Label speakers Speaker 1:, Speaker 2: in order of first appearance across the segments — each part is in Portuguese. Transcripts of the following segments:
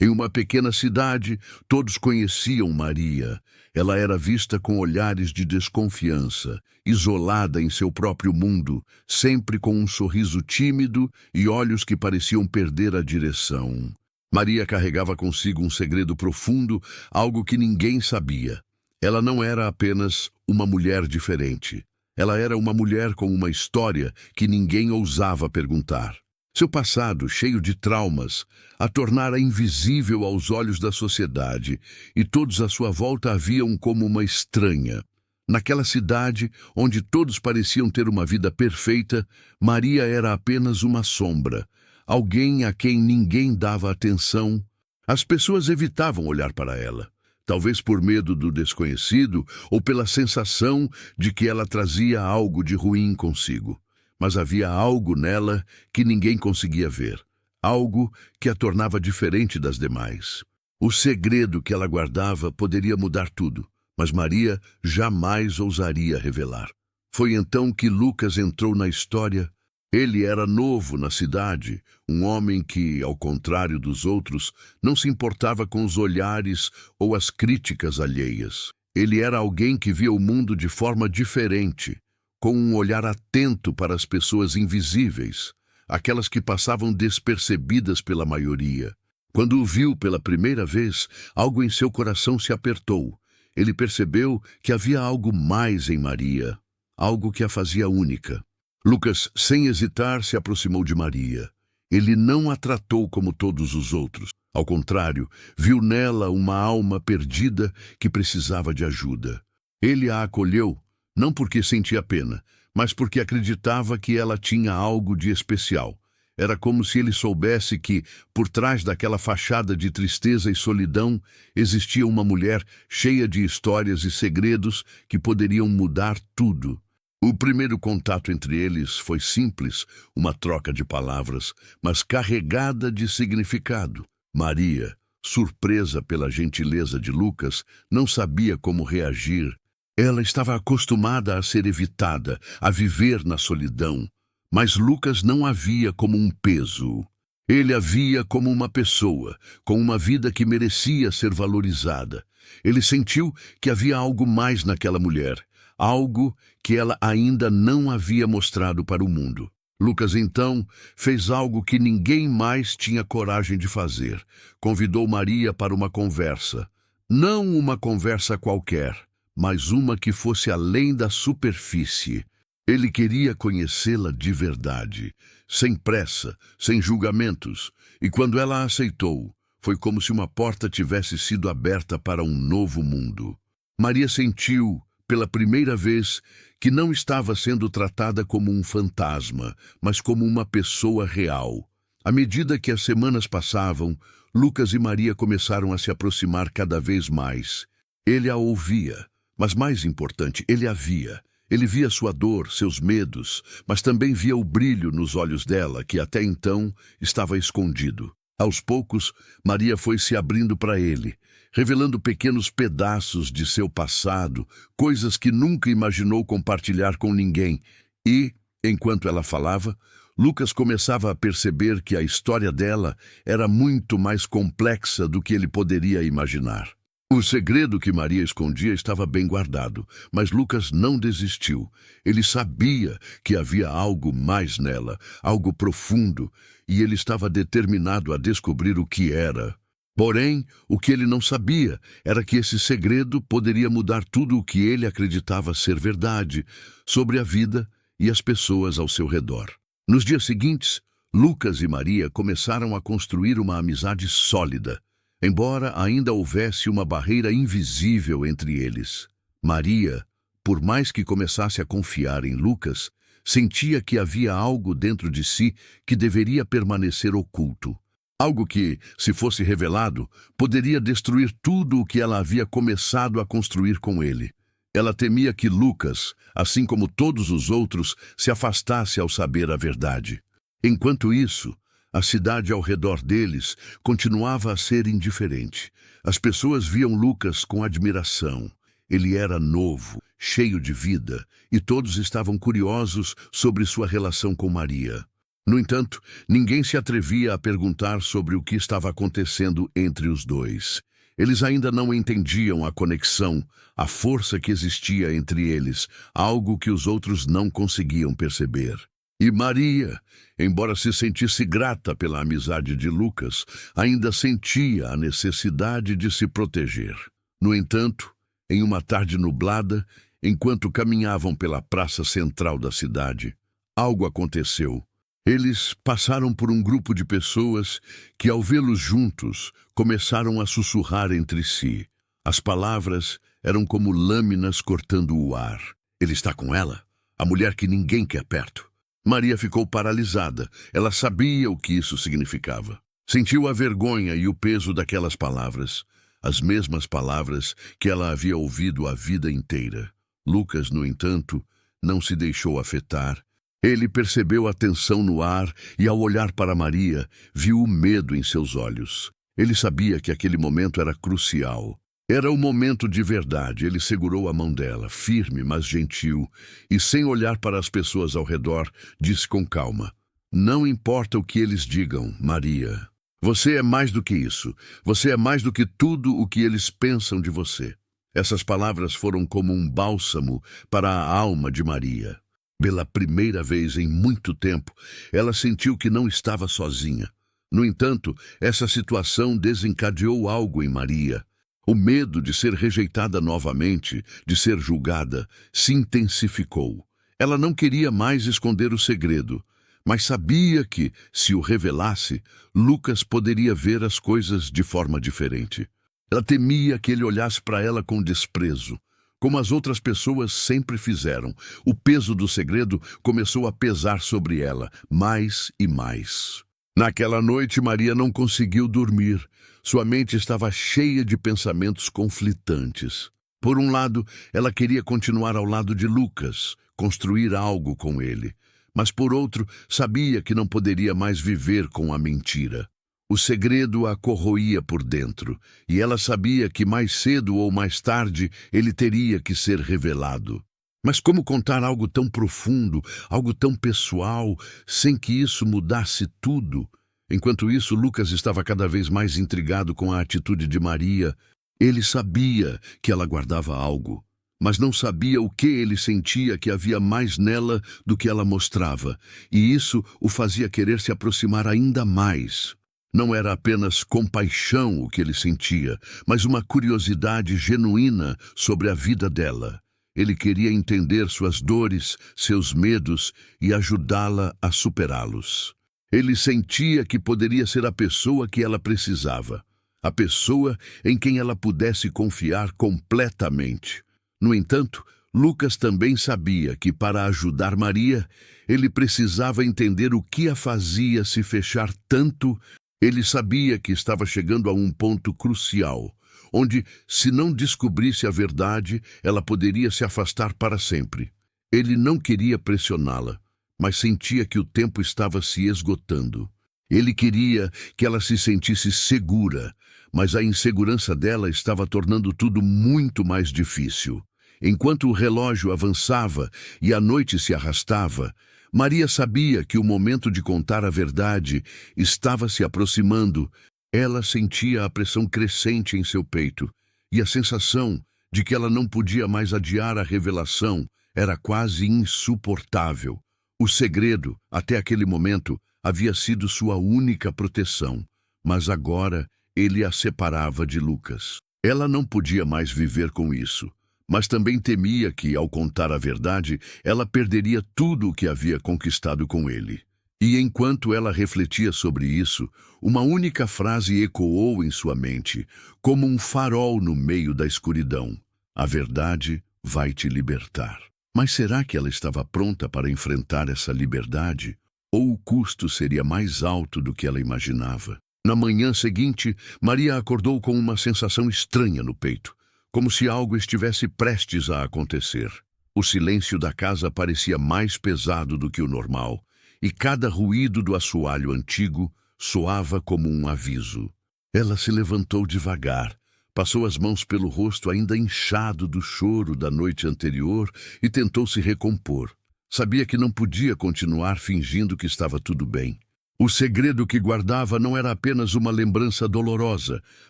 Speaker 1: Em uma pequena cidade, todos conheciam Maria. Ela era vista com olhares de desconfiança, isolada em seu próprio mundo, sempre com um sorriso tímido e olhos que pareciam perder a direção. Maria carregava consigo um segredo profundo, algo que ninguém sabia. Ela não era apenas uma mulher diferente. Ela era uma mulher com uma história que ninguém ousava perguntar. Seu passado, cheio de traumas, a tornara invisível aos olhos da sociedade, e todos à sua volta a viam como uma estranha. Naquela cidade, onde todos pareciam ter uma vida perfeita, Maria era apenas uma sombra, alguém a quem ninguém dava atenção. As pessoas evitavam olhar para ela, talvez por medo do desconhecido ou pela sensação de que ela trazia algo de ruim consigo. Mas havia algo nela que ninguém conseguia ver, algo que a tornava diferente das demais. O segredo que ela guardava poderia mudar tudo, mas Maria jamais ousaria revelar. Foi então que Lucas entrou na história. Ele era novo na cidade, um homem que, ao contrário dos outros, não se importava com os olhares ou as críticas alheias. Ele era alguém que via o mundo de forma diferente, com um olhar atento para as pessoas invisíveis, aquelas que passavam despercebidas pela maioria. Quando o viu pela primeira vez, algo em seu coração se apertou. Ele percebeu que havia algo mais em Maria, algo que a fazia única. Lucas, sem hesitar, se aproximou de Maria. Ele não a tratou como todos os outros. Ao contrário, viu nela uma alma perdida que precisava de ajuda. Ele a acolheu, não porque sentia pena, mas porque acreditava que ela tinha algo de especial. Era como se ele soubesse que, por trás daquela fachada de tristeza e solidão, existia uma mulher cheia de histórias e segredos que poderiam mudar tudo. O primeiro contato entre eles foi simples, uma troca de palavras, mas carregada de significado. Maria, surpresa pela gentileza de Lucas, não sabia como reagir. Ela estava acostumada a ser evitada, a viver na solidão. Mas Lucas não a via como um peso. Ele a via como uma pessoa, com uma vida que merecia ser valorizada. Ele sentiu que havia algo mais naquela mulher, algo que ela ainda não havia mostrado para o mundo. Lucas, então, fez algo que ninguém mais tinha coragem de fazer. Convidou Maria para uma conversa. Não uma conversa qualquer, mas uma que fosse além da superfície. Ele queria conhecê-la de verdade, sem pressa, sem julgamentos, e quando ela a aceitou, foi como se uma porta tivesse sido aberta para um novo mundo. Maria sentiu, pela primeira vez, que não estava sendo tratada como um fantasma, mas como uma pessoa real. À medida que as semanas passavam, Lucas e Maria começaram a se aproximar cada vez mais. Ele a ouvia. Mas mais importante, ele a via. Ele via sua dor, seus medos, mas também via o brilho nos olhos dela, que até então estava escondido. Aos poucos, Maria foi se abrindo para ele, revelando pequenos pedaços de seu passado, coisas que nunca imaginou compartilhar com ninguém. E, enquanto ela falava, Lucas começava a perceber que a história dela era muito mais complexa do que ele poderia imaginar. O segredo que Maria escondia estava bem guardado, mas Lucas não desistiu. Ele sabia que havia algo mais nela, algo profundo, e ele estava determinado a descobrir o que era. Porém, o que ele não sabia era que esse segredo poderia mudar tudo o que ele acreditava ser verdade sobre a vida e as pessoas ao seu redor. Nos dias seguintes, Lucas e Maria começaram a construir uma amizade sólida, embora ainda houvesse uma barreira invisível entre eles. Maria, por mais que começasse a confiar em Lucas, sentia que havia algo dentro de si que deveria permanecer oculto. Algo que, se fosse revelado, poderia destruir tudo o que ela havia começado a construir com ele. Ela temia que Lucas, assim como todos os outros, se afastasse ao saber a verdade. Enquanto isso, a cidade ao redor deles continuava a ser indiferente. As pessoas viam Lucas com admiração. Ele era novo, cheio de vida, e todos estavam curiosos sobre sua relação com Maria. No entanto, ninguém se atrevia a perguntar sobre o que estava acontecendo entre os dois. Eles ainda não entendiam a conexão, a força que existia entre eles, algo que os outros não conseguiam perceber. E Maria, embora se sentisse grata pela amizade de Lucas, ainda sentia a necessidade de se proteger. No entanto, em uma tarde nublada, enquanto caminhavam pela praça central da cidade, algo aconteceu. Eles passaram por um grupo de pessoas que, ao vê-los juntos, começaram a sussurrar entre si. As palavras eram como lâminas cortando o ar. Ele está com ela, a mulher que ninguém quer perto. Maria ficou paralisada. Ela sabia o que isso significava. Sentiu a vergonha e o peso daquelas palavras, as mesmas palavras que ela havia ouvido a vida inteira. Lucas, no entanto, não se deixou afetar. Ele percebeu a tensão no ar e, ao olhar para Maria, viu o medo em seus olhos. Ele sabia que aquele momento era crucial. Era o momento de verdade. Ele segurou a mão dela, firme, mas gentil, e, sem olhar para as pessoas ao redor, disse com calma: "Não importa o que eles digam, Maria. Você é mais do que isso. Você é mais do que tudo o que eles pensam de você." Essas palavras foram como um bálsamo para a alma de Maria. Pela primeira vez em muito tempo, ela sentiu que não estava sozinha. No entanto, essa situação desencadeou algo em Maria. O medo de ser rejeitada novamente, de ser julgada, se intensificou. Ela não queria mais esconder o segredo, mas sabia que, se o revelasse, Lucas poderia ver as coisas de forma diferente. Ela temia que ele olhasse para ela com desprezo, como as outras pessoas sempre fizeram. O peso do segredo começou a pesar sobre ela, mais e mais. Naquela noite, Maria não conseguiu dormir. Sua mente estava cheia de pensamentos conflitantes. Por um lado, ela queria continuar ao lado de Lucas, construir algo com ele. Mas, por outro, sabia que não poderia mais viver com a mentira. O segredo a corroía por dentro, e ela sabia que mais cedo ou mais tarde ele teria que ser revelado. Mas como contar algo tão profundo, algo tão pessoal, sem que isso mudasse tudo? Enquanto isso, Lucas estava cada vez mais intrigado com a atitude de Maria. Ele sabia que ela guardava algo, mas não sabia o que ele sentia que havia mais nela do que ela mostrava, e isso o fazia querer se aproximar ainda mais. Não era apenas compaixão o que ele sentia, mas uma curiosidade genuína sobre a vida dela. Ele queria entender suas dores, seus medos e ajudá-la a superá-los. Ele sentia que poderia ser a pessoa que ela precisava, a pessoa em quem ela pudesse confiar completamente. No entanto, Lucas também sabia que, para ajudar Maria, ele precisava entender o que a fazia se fechar tanto. Ele sabia que estava chegando a um ponto crucial, onde, se não descobrisse a verdade, ela poderia se afastar para sempre. Ele não queria pressioná-la, mas sentia que o tempo estava se esgotando. Ele queria que ela se sentisse segura, mas a insegurança dela estava tornando tudo muito mais difícil. Enquanto o relógio avançava e a noite se arrastava, Maria sabia que o momento de contar a verdade estava se aproximando. Ela sentia a pressão crescente em seu peito, e a sensação de que ela não podia mais adiar a revelação era quase insuportável. O segredo, até aquele momento, havia sido sua única proteção, mas agora ele a separava de Lucas. Ela não podia mais viver com isso, mas também temia que, ao contar a verdade, ela perderia tudo o que havia conquistado com ele. E enquanto ela refletia sobre isso, uma única frase ecoou em sua mente, como um farol no meio da escuridão: "A verdade vai te libertar." Mas será que ela estava pronta para enfrentar essa liberdade? Ou o custo seria mais alto do que ela imaginava? Na manhã seguinte, Maria acordou com uma sensação estranha no peito, como se algo estivesse prestes a acontecer. O silêncio da casa parecia mais pesado do que o normal, e cada ruído do assoalho antigo soava como um aviso. Ela se levantou devagar, passou as mãos pelo rosto ainda inchado do choro da noite anterior e tentou se recompor. Sabia que não podia continuar fingindo que estava tudo bem. O segredo que guardava não era apenas uma lembrança dolorosa,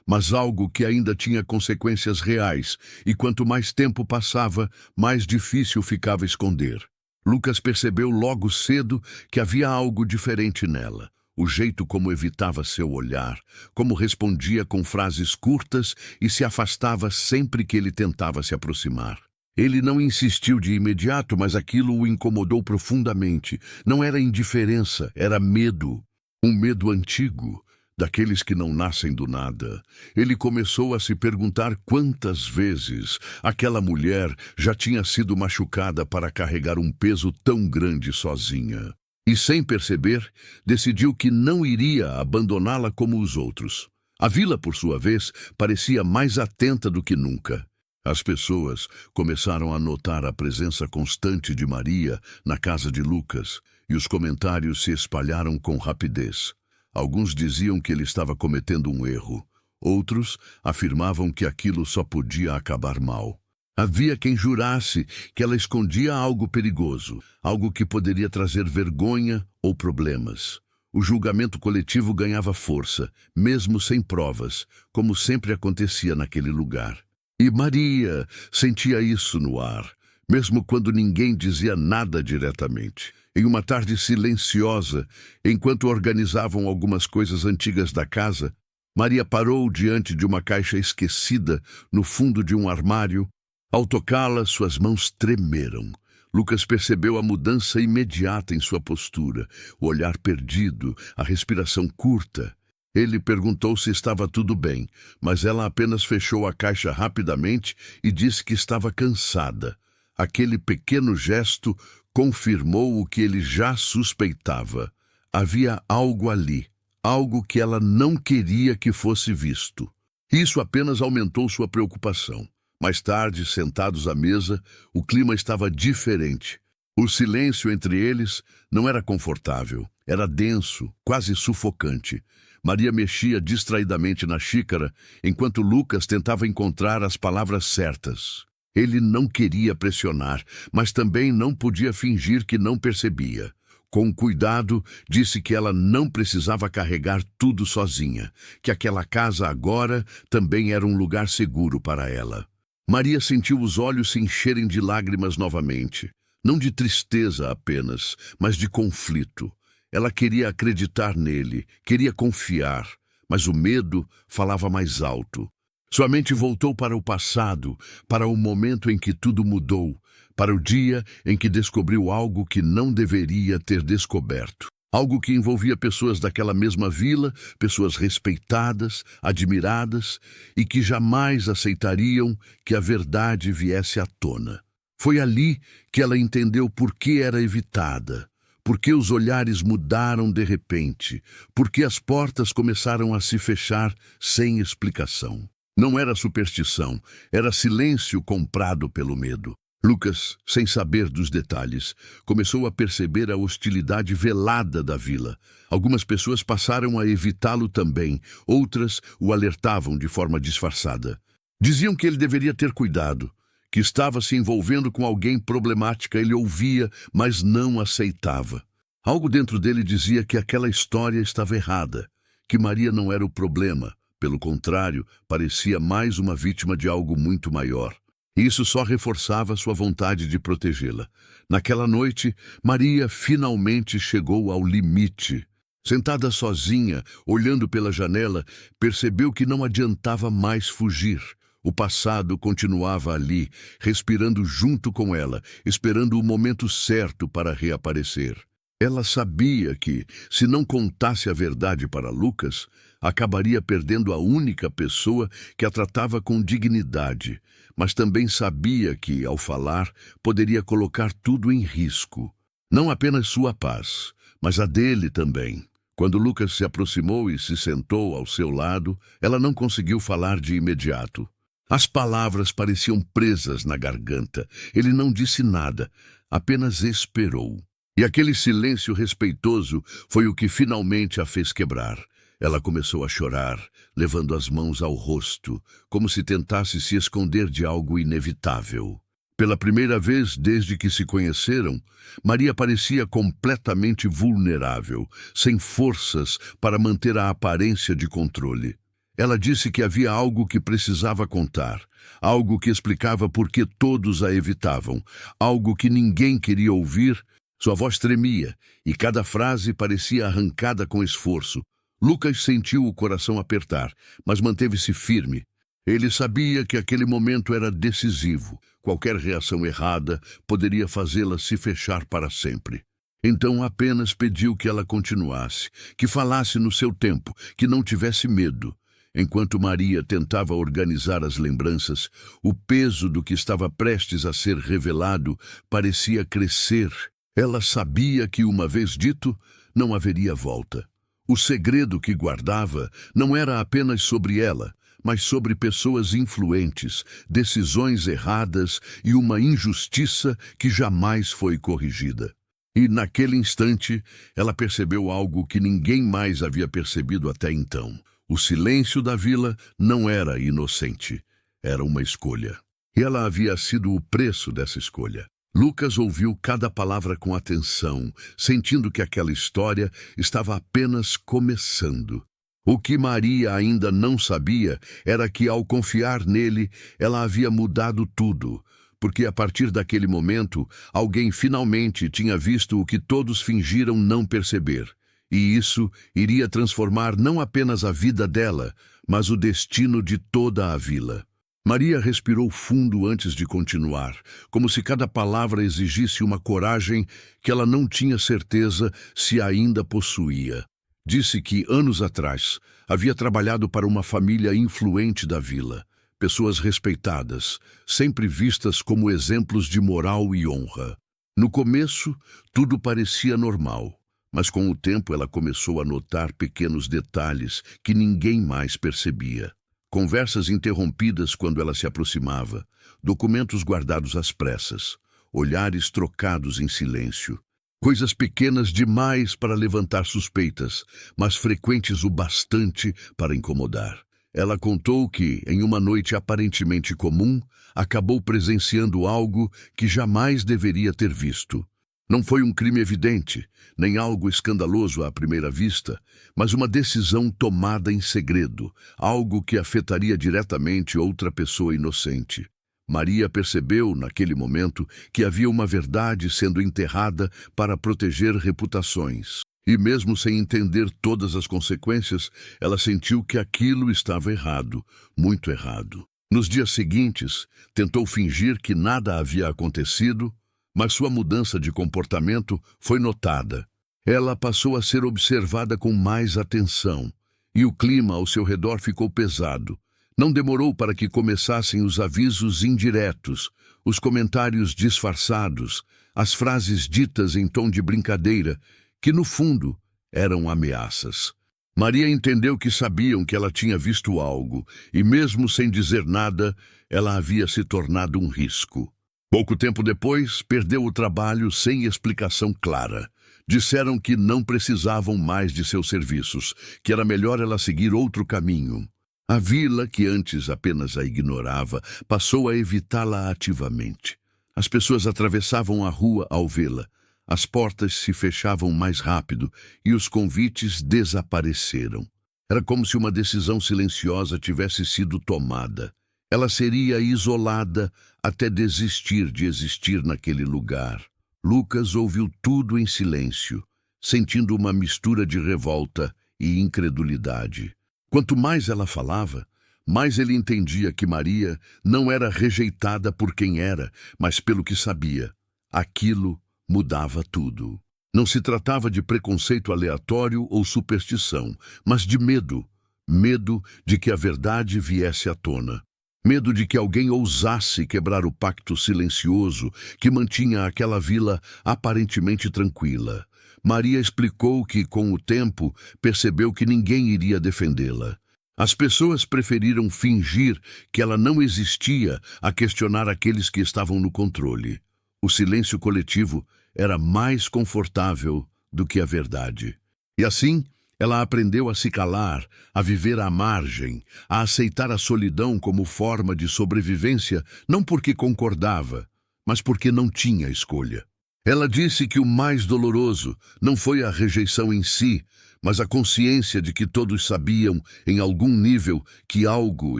Speaker 1: mas algo que ainda tinha consequências reais, e quanto mais tempo passava, mais difícil ficava esconder. Lucas percebeu logo cedo que havia algo diferente nela. O jeito como evitava seu olhar, como respondia com frases curtas e se afastava sempre que ele tentava se aproximar. Ele não insistiu de imediato, mas aquilo o incomodou profundamente. Não era indiferença, era medo. Um medo antigo, daqueles que não nascem do nada. Ele começou a se perguntar quantas vezes aquela mulher já tinha sido machucada para carregar um peso tão grande sozinha. E, sem perceber, decidiu que não iria abandoná-la como os outros. A vila, por sua vez, parecia mais atenta do que nunca. As pessoas começaram a notar a presença constante de Maria na casa de Lucas, e os comentários se espalharam com rapidez. Alguns diziam que ele estava cometendo um erro. Outros afirmavam que aquilo só podia acabar mal. Havia quem jurasse que ela escondia algo perigoso, algo que poderia trazer vergonha ou problemas. O julgamento coletivo ganhava força, mesmo sem provas, como sempre acontecia naquele lugar. E Maria sentia isso no ar, mesmo quando ninguém dizia nada diretamente. Em uma tarde silenciosa, enquanto organizavam algumas coisas antigas da casa, Maria parou diante de uma caixa esquecida no fundo de um armário. Ao tocá-la, suas mãos tremeram. Lucas percebeu a mudança imediata em sua postura, o olhar perdido, a respiração curta. Ele perguntou se estava tudo bem, mas ela apenas fechou a caixa rapidamente e disse que estava cansada. Aquele pequeno gesto confirmou o que ele já suspeitava. Havia algo ali, algo que ela não queria que fosse visto. Isso apenas aumentou sua preocupação. Mais tarde, sentados à mesa, o clima estava diferente. O silêncio entre eles não era confortável, era denso, quase sufocante. Maria mexia distraidamente na xícara, enquanto Lucas tentava encontrar as palavras certas. Ele não queria pressionar, mas também não podia fingir que não percebia. Com cuidado, disse que ela não precisava carregar tudo sozinha, que aquela casa agora também era um lugar seguro para ela. Maria sentiu os olhos se encherem de lágrimas novamente. Não de tristeza apenas, mas de conflito. Ela queria acreditar nele, queria confiar, mas o medo falava mais alto. Sua mente voltou para o passado, para o momento em que tudo mudou, para o dia em que descobriu algo que não deveria ter descoberto. Algo que envolvia pessoas daquela mesma vila, pessoas respeitadas, admiradas, e que jamais aceitariam que a verdade viesse à tona. Foi ali que ela entendeu por que era evitada, por que os olhares mudaram de repente, por que as portas começaram a se fechar sem explicação. Não era superstição, era silêncio comprado pelo medo. Lucas, sem saber dos detalhes, começou a perceber a hostilidade velada da vila. Algumas pessoas passaram a evitá-lo também, outras o alertavam de forma disfarçada. Diziam que ele deveria ter cuidado, que estava se envolvendo com alguém problemática. Ele ouvia, mas não aceitava. Algo dentro dele dizia que aquela história estava errada, que Maria não era o problema. Pelo contrário, parecia mais uma vítima de algo muito maior. E isso só reforçava sua vontade de protegê-la. Naquela noite, Maria finalmente chegou ao limite. Sentada sozinha, olhando pela janela, percebeu que não adiantava mais fugir. O passado continuava ali, respirando junto com ela, esperando o momento certo para reaparecer. Ela sabia que, se não contasse a verdade para Lucas, acabaria perdendo a única pessoa que a tratava com dignidade, mas também sabia que, ao falar, poderia colocar tudo em risco. Não apenas sua paz, mas a dele também. Quando Lucas se aproximou e se sentou ao seu lado, ela não conseguiu falar de imediato. As palavras pareciam presas na garganta. Ele não disse nada, apenas esperou. E aquele silêncio respeitoso foi o que finalmente a fez quebrar. Ela começou a chorar, levando as mãos ao rosto, como se tentasse se esconder de algo inevitável. Pela primeira vez desde que se conheceram, Maria parecia completamente vulnerável, sem forças para manter a aparência de controle. Ela disse que havia algo que precisava contar, algo que explicava por que todos a evitavam, algo que ninguém queria ouvir. Sua voz tremia e cada frase parecia arrancada com esforço. Lucas sentiu o coração apertar, mas manteve-se firme. Ele sabia que aquele momento era decisivo. Qualquer reação errada poderia fazê-la se fechar para sempre. Então apenas pediu que ela continuasse, que falasse no seu tempo, que não tivesse medo. Enquanto Maria tentava organizar as lembranças, o peso do que estava prestes a ser revelado parecia crescer. Ela sabia que, uma vez dito, não haveria volta. O segredo que guardava não era apenas sobre ela, mas sobre pessoas influentes, decisões erradas e uma injustiça que jamais foi corrigida. E, naquele instante, ela percebeu algo que ninguém mais havia percebido até então. O silêncio da vila não era inocente, era uma escolha. E ela havia sido o preço dessa escolha. Lucas ouviu cada palavra com atenção, sentindo que aquela história estava apenas começando. O que Maria ainda não sabia era que, ao confiar nele, ela havia mudado tudo, porque a partir daquele momento, alguém finalmente tinha visto o que todos fingiram não perceber. E isso iria transformar não apenas a vida dela, mas o destino de toda a vila. Maria respirou fundo antes de continuar, como se cada palavra exigisse uma coragem que ela não tinha certeza se ainda possuía. Disse que, anos atrás, havia trabalhado para uma família influente da vila, pessoas respeitadas, sempre vistas como exemplos de moral e honra. No começo, tudo parecia normal, mas com o tempo ela começou a notar pequenos detalhes que ninguém mais percebia. Conversas interrompidas quando ela se aproximava, documentos guardados às pressas, olhares trocados em silêncio. Coisas pequenas demais para levantar suspeitas, mas frequentes o bastante para incomodar. Ela contou que, em uma noite aparentemente comum, acabou presenciando algo que jamais deveria ter visto. Não foi um crime evidente, nem algo escandaloso à primeira vista, mas uma decisão tomada em segredo, algo que afetaria diretamente outra pessoa inocente. Maria percebeu, naquele momento, que havia uma verdade sendo enterrada para proteger reputações. E mesmo sem entender todas as consequências, ela sentiu que aquilo estava errado, muito errado. Nos dias seguintes, tentou fingir que nada havia acontecido, mas sua mudança de comportamento foi notada. Ela passou a ser observada com mais atenção, e o clima ao seu redor ficou pesado. Não demorou para que começassem os avisos indiretos, os comentários disfarçados, as frases ditas em tom de brincadeira, que no fundo eram ameaças. Maria entendeu que sabiam que ela tinha visto algo, e mesmo sem dizer nada, ela havia se tornado um risco. Pouco tempo depois, perdeu o trabalho sem explicação clara. Disseram que não precisavam mais de seus serviços, que era melhor ela seguir outro caminho. A vila, que antes apenas a ignorava, passou a evitá-la ativamente. As pessoas atravessavam a rua ao vê-la. As portas se fechavam mais rápido e os convites desapareceram. Era como se uma decisão silenciosa tivesse sido tomada. Ela seria isolada até desistir de existir naquele lugar. Lucas ouviu tudo em silêncio, sentindo uma mistura de revolta e incredulidade. Quanto mais ela falava, mais ele entendia que Maria não era rejeitada por quem era, mas pelo que sabia. Aquilo mudava tudo. Não se tratava de preconceito aleatório ou superstição, mas de medo. Medo de que a verdade viesse à tona. Medo de que alguém ousasse quebrar o pacto silencioso que mantinha aquela vila aparentemente tranquila. Maria explicou que, com o tempo, percebeu que ninguém iria defendê-la. As pessoas preferiram fingir que ela não existia a questionar aqueles que estavam no controle. O silêncio coletivo era mais confortável do que a verdade. E assim, ela aprendeu a se calar, a viver à margem, a aceitar a solidão como forma de sobrevivência, não porque concordava, mas porque não tinha escolha. Ela disse que o mais doloroso não foi a rejeição em si, mas a consciência de que todos sabiam, em algum nível, que algo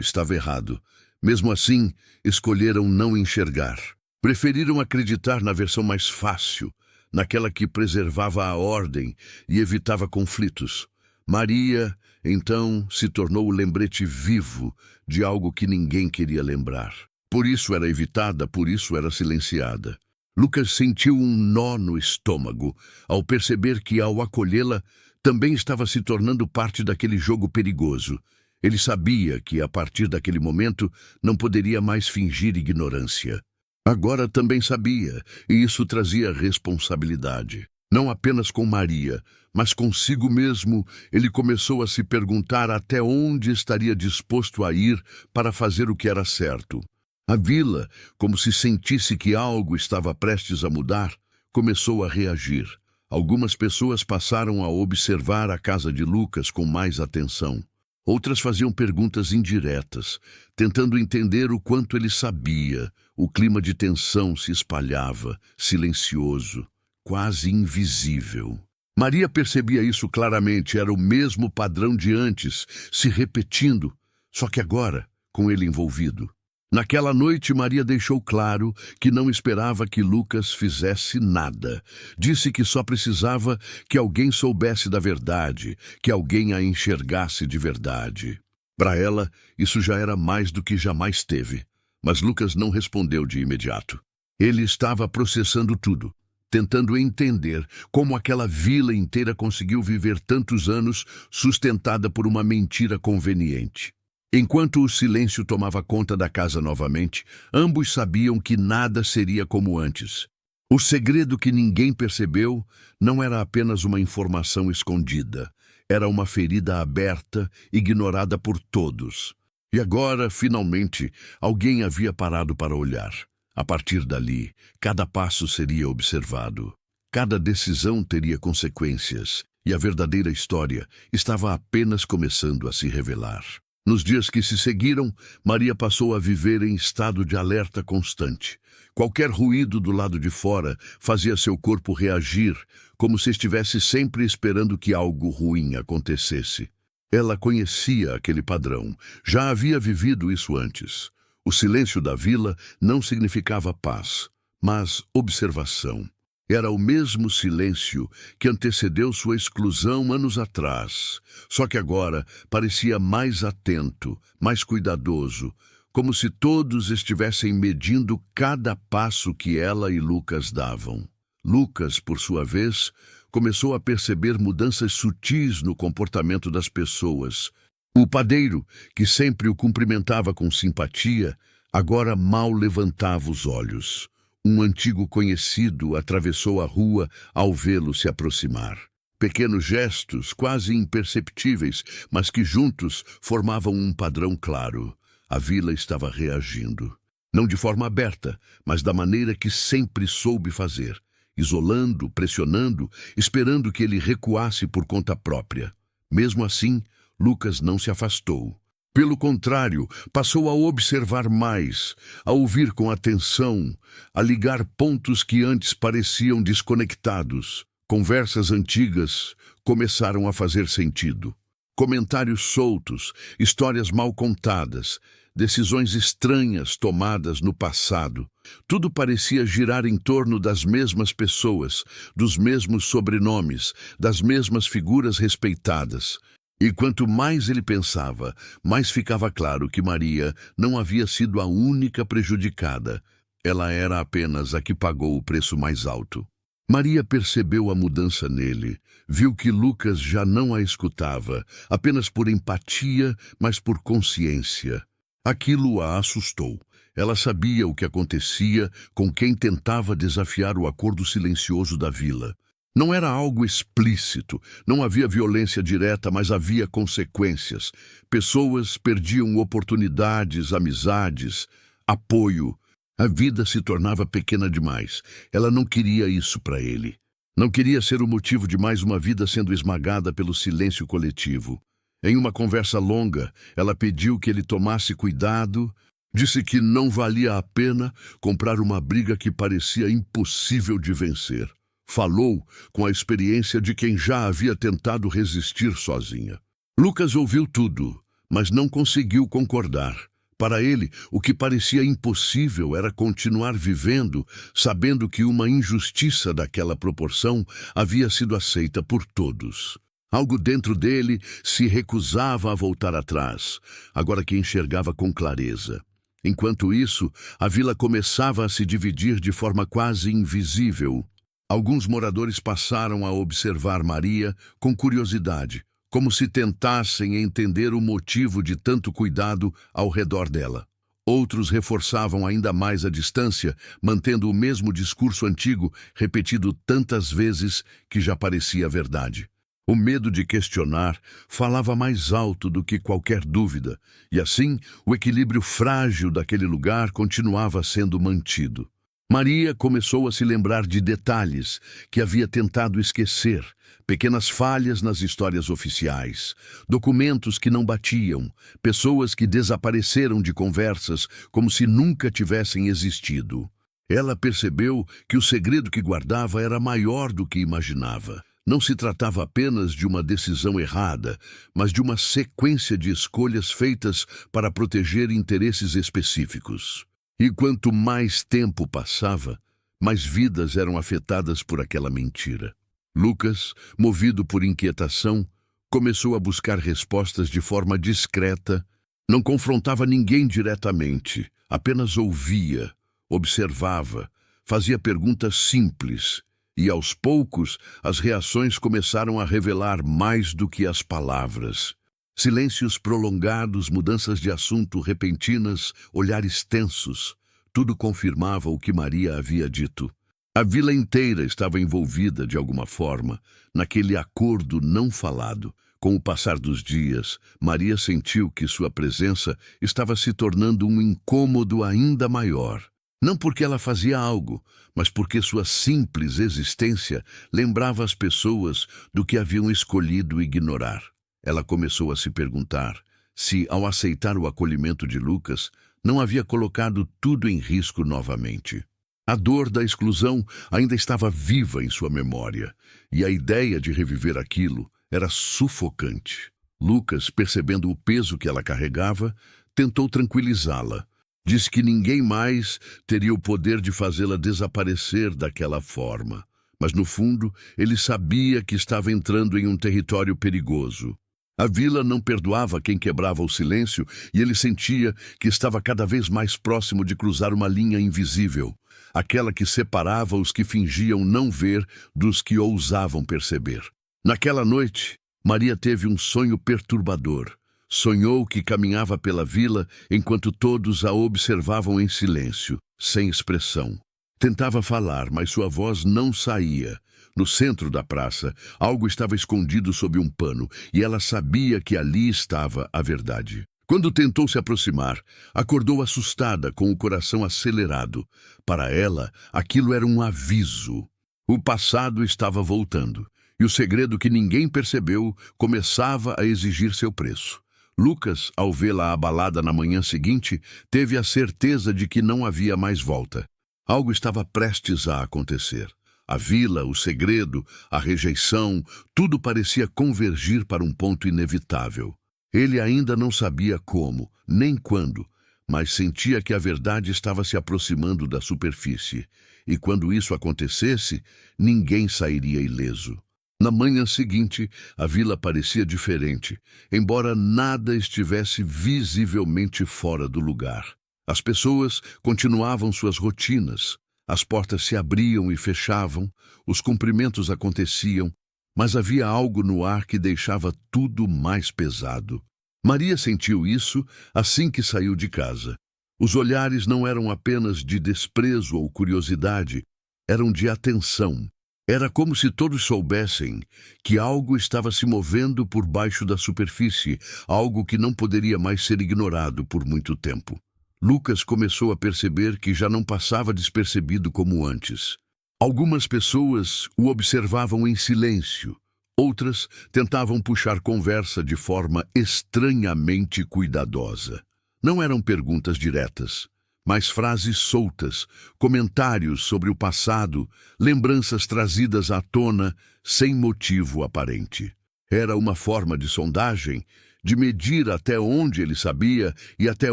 Speaker 1: estava errado. Mesmo assim, escolheram não enxergar. Preferiram acreditar na versão mais fácil, naquela que preservava a ordem e evitava conflitos. Maria, então, se tornou o lembrete vivo de algo que ninguém queria lembrar. Por isso era evitada, por isso era silenciada. Lucas sentiu um nó no estômago ao perceber que, ao acolhê-la, também estava se tornando parte daquele jogo perigoso. Ele sabia que, a partir daquele momento, não poderia mais fingir ignorância. Agora também sabia, e isso trazia responsabilidade. Não apenas com Maria, mas consigo mesmo, ele começou a se perguntar até onde estaria disposto a ir para fazer o que era certo. A vila, como se sentisse que algo estava prestes a mudar, começou a reagir. Algumas pessoas passaram a observar a casa de Lucas com mais atenção. Outras faziam perguntas indiretas, tentando entender o quanto ele sabia. O clima de tensão se espalhava, silencioso, quase invisível. Maria percebia isso claramente, era o mesmo padrão de antes, se repetindo, só que agora, com ele envolvido. Naquela noite, Maria deixou claro que não esperava que Lucas fizesse nada. Disse que só precisava que alguém soubesse da verdade, que alguém a enxergasse de verdade. Para ela, isso já era mais do que jamais teve. Mas Lucas não respondeu de imediato. Ele estava processando tudo, tentando entender como aquela vila inteira conseguiu viver tantos anos sustentada por uma mentira conveniente. Enquanto o silêncio tomava conta da casa novamente, ambos sabiam que nada seria como antes. O segredo que ninguém percebeu não era apenas uma informação escondida, era uma ferida aberta, ignorada por todos. E agora, finalmente, alguém havia parado para olhar. A partir dali, cada passo seria observado. Cada decisão teria consequências, e a verdadeira história estava apenas começando a se revelar. Nos dias que se seguiram, Maria passou a viver em estado de alerta constante. Qualquer ruído do lado de fora fazia seu corpo reagir, como se estivesse sempre esperando que algo ruim acontecesse. Ela conhecia aquele padrão, já havia vivido isso antes. O silêncio da vila não significava paz, mas observação. Era o mesmo silêncio que antecedeu sua exclusão anos atrás, só que agora parecia mais atento, mais cuidadoso, como se todos estivessem medindo cada passo que ela e Lucas davam. Lucas, por sua vez, começou a perceber mudanças sutis no comportamento das pessoas. O padeiro, que sempre o cumprimentava com simpatia, agora mal levantava os olhos. Um antigo conhecido atravessou a rua ao vê-lo se aproximar. Pequenos gestos, quase imperceptíveis, mas que juntos formavam um padrão claro. A vila estava reagindo. Não de forma aberta, mas da maneira que sempre soube fazer. Isolando, pressionando, esperando que ele recuasse por conta própria. Mesmo assim, Lucas não se afastou. Pelo contrário, passou a observar mais, a ouvir com atenção, a ligar pontos que antes pareciam desconectados. Conversas antigas começaram a fazer sentido. Comentários soltos, histórias mal contadas, decisões estranhas tomadas no passado. Tudo parecia girar em torno das mesmas pessoas, dos mesmos sobrenomes, das mesmas figuras respeitadas. E quanto mais ele pensava, mais ficava claro que Maria não havia sido a única prejudicada. Ela era apenas a que pagou o preço mais alto. Maria percebeu a mudança nele, viu que Lucas já não a escutava, apenas por empatia, mas por consciência. Aquilo a assustou. Ela sabia o que acontecia com quem tentava desafiar o acordo silencioso da vila. Não era algo explícito, não havia violência direta, mas havia consequências. Pessoas perdiam oportunidades, amizades, apoio. A vida se tornava pequena demais. Ela não queria isso para ele. Não queria ser o motivo de mais uma vida sendo esmagada pelo silêncio coletivo. Em uma conversa longa, ela pediu que ele tomasse cuidado, Disse que não valia a pena comprar uma briga que parecia impossível de vencer. Falou com a experiência de quem já havia tentado resistir sozinha. Lucas ouviu tudo, mas não conseguiu concordar. Para ele, o que parecia impossível era continuar vivendo, sabendo que uma injustiça daquela proporção havia sido aceita por todos. Algo dentro dele se recusava a voltar atrás, agora que enxergava com clareza. Enquanto isso, a vila começava a se dividir de forma quase invisível. Alguns moradores passaram a observar Maria com curiosidade, como se tentassem entender o motivo de tanto cuidado ao redor dela. Outros reforçavam ainda mais a distância, mantendo o mesmo discurso antigo, repetido tantas vezes que já parecia verdade. O medo de questionar falava mais alto do que qualquer dúvida, e assim o equilíbrio frágil daquele lugar continuava sendo mantido. Maria começou a se lembrar de detalhes que havia tentado esquecer, pequenas falhas nas histórias oficiais, documentos que não batiam, pessoas que desapareceram de conversas como se nunca tivessem existido. Ela percebeu que o segredo que guardava era maior do que imaginava. Não se tratava apenas de uma decisão errada, mas de uma sequência de escolhas feitas para proteger interesses específicos. E quanto mais tempo passava, mais vidas eram afetadas por aquela mentira. Lucas, movido por inquietação, começou a buscar respostas de forma discreta. Não confrontava ninguém diretamente, apenas ouvia, observava, fazia perguntas simples. E aos poucos, as reações começaram a revelar mais do que as palavras. Silêncios prolongados, mudanças de assunto repentinas, olhares tensos. Tudo confirmava o que Maria havia dito. A vila inteira estava envolvida de alguma forma, naquele acordo não falado. Com o passar dos dias, Maria sentiu que sua presença estava se tornando um incômodo ainda maior. Não porque ela fazia algo, mas porque sua simples existência lembrava as pessoas do que haviam escolhido ignorar. Ela começou a se perguntar se, ao aceitar o acolhimento de Lucas, não havia colocado tudo em risco novamente. A dor da exclusão ainda estava viva em sua memória, e a ideia de reviver aquilo era sufocante. Lucas, percebendo o peso que ela carregava, tentou tranquilizá-la. Disse que ninguém mais teria o poder de fazê-la desaparecer daquela forma. Mas, no fundo, ele sabia que estava entrando em um território perigoso. A vila não perdoava quem quebrava o silêncio e ele sentia que estava cada vez mais próximo de cruzar uma linha invisível, aquela que separava os que fingiam não ver dos que ousavam perceber. Naquela noite, Maria teve um sonho perturbador. Sonhou que caminhava pela vila enquanto todos a observavam em silêncio, sem expressão. Tentava falar, mas sua voz não saía. No centro da praça, algo estava escondido sob um pano, e ela sabia que ali estava a verdade. Quando tentou se aproximar, acordou assustada, com o coração acelerado. Para ela, aquilo era um aviso. O passado estava voltando, e o segredo que ninguém percebeu começava a exigir seu preço. Lucas, ao vê-la abalada na manhã seguinte, teve a certeza de que não havia mais volta. Algo estava prestes a acontecer. A vila, o segredo, a rejeição, tudo parecia convergir para um ponto inevitável. Ele ainda não sabia como, nem quando, mas sentia que a verdade estava se aproximando da superfície. E quando isso acontecesse, ninguém sairia ileso. Na manhã seguinte, a vila parecia diferente, embora nada estivesse visivelmente fora do lugar. As pessoas continuavam suas rotinas, as portas se abriam e fechavam, os cumprimentos aconteciam, mas havia algo no ar que deixava tudo mais pesado. Maria sentiu isso assim que saiu de casa. Os olhares não eram apenas de desprezo ou curiosidade, eram de atenção. Era como se todos soubessem que algo estava se movendo por baixo da superfície, algo que não poderia mais ser ignorado por muito tempo. Lucas começou a perceber que já não passava despercebido como antes. Algumas pessoas o observavam em silêncio, outras tentavam puxar conversa de forma estranhamente cuidadosa. Não eram perguntas diretas, mas frases soltas, comentários sobre o passado, lembranças trazidas à tona sem motivo aparente. Era uma forma de sondagem, de medir até onde ele sabia e até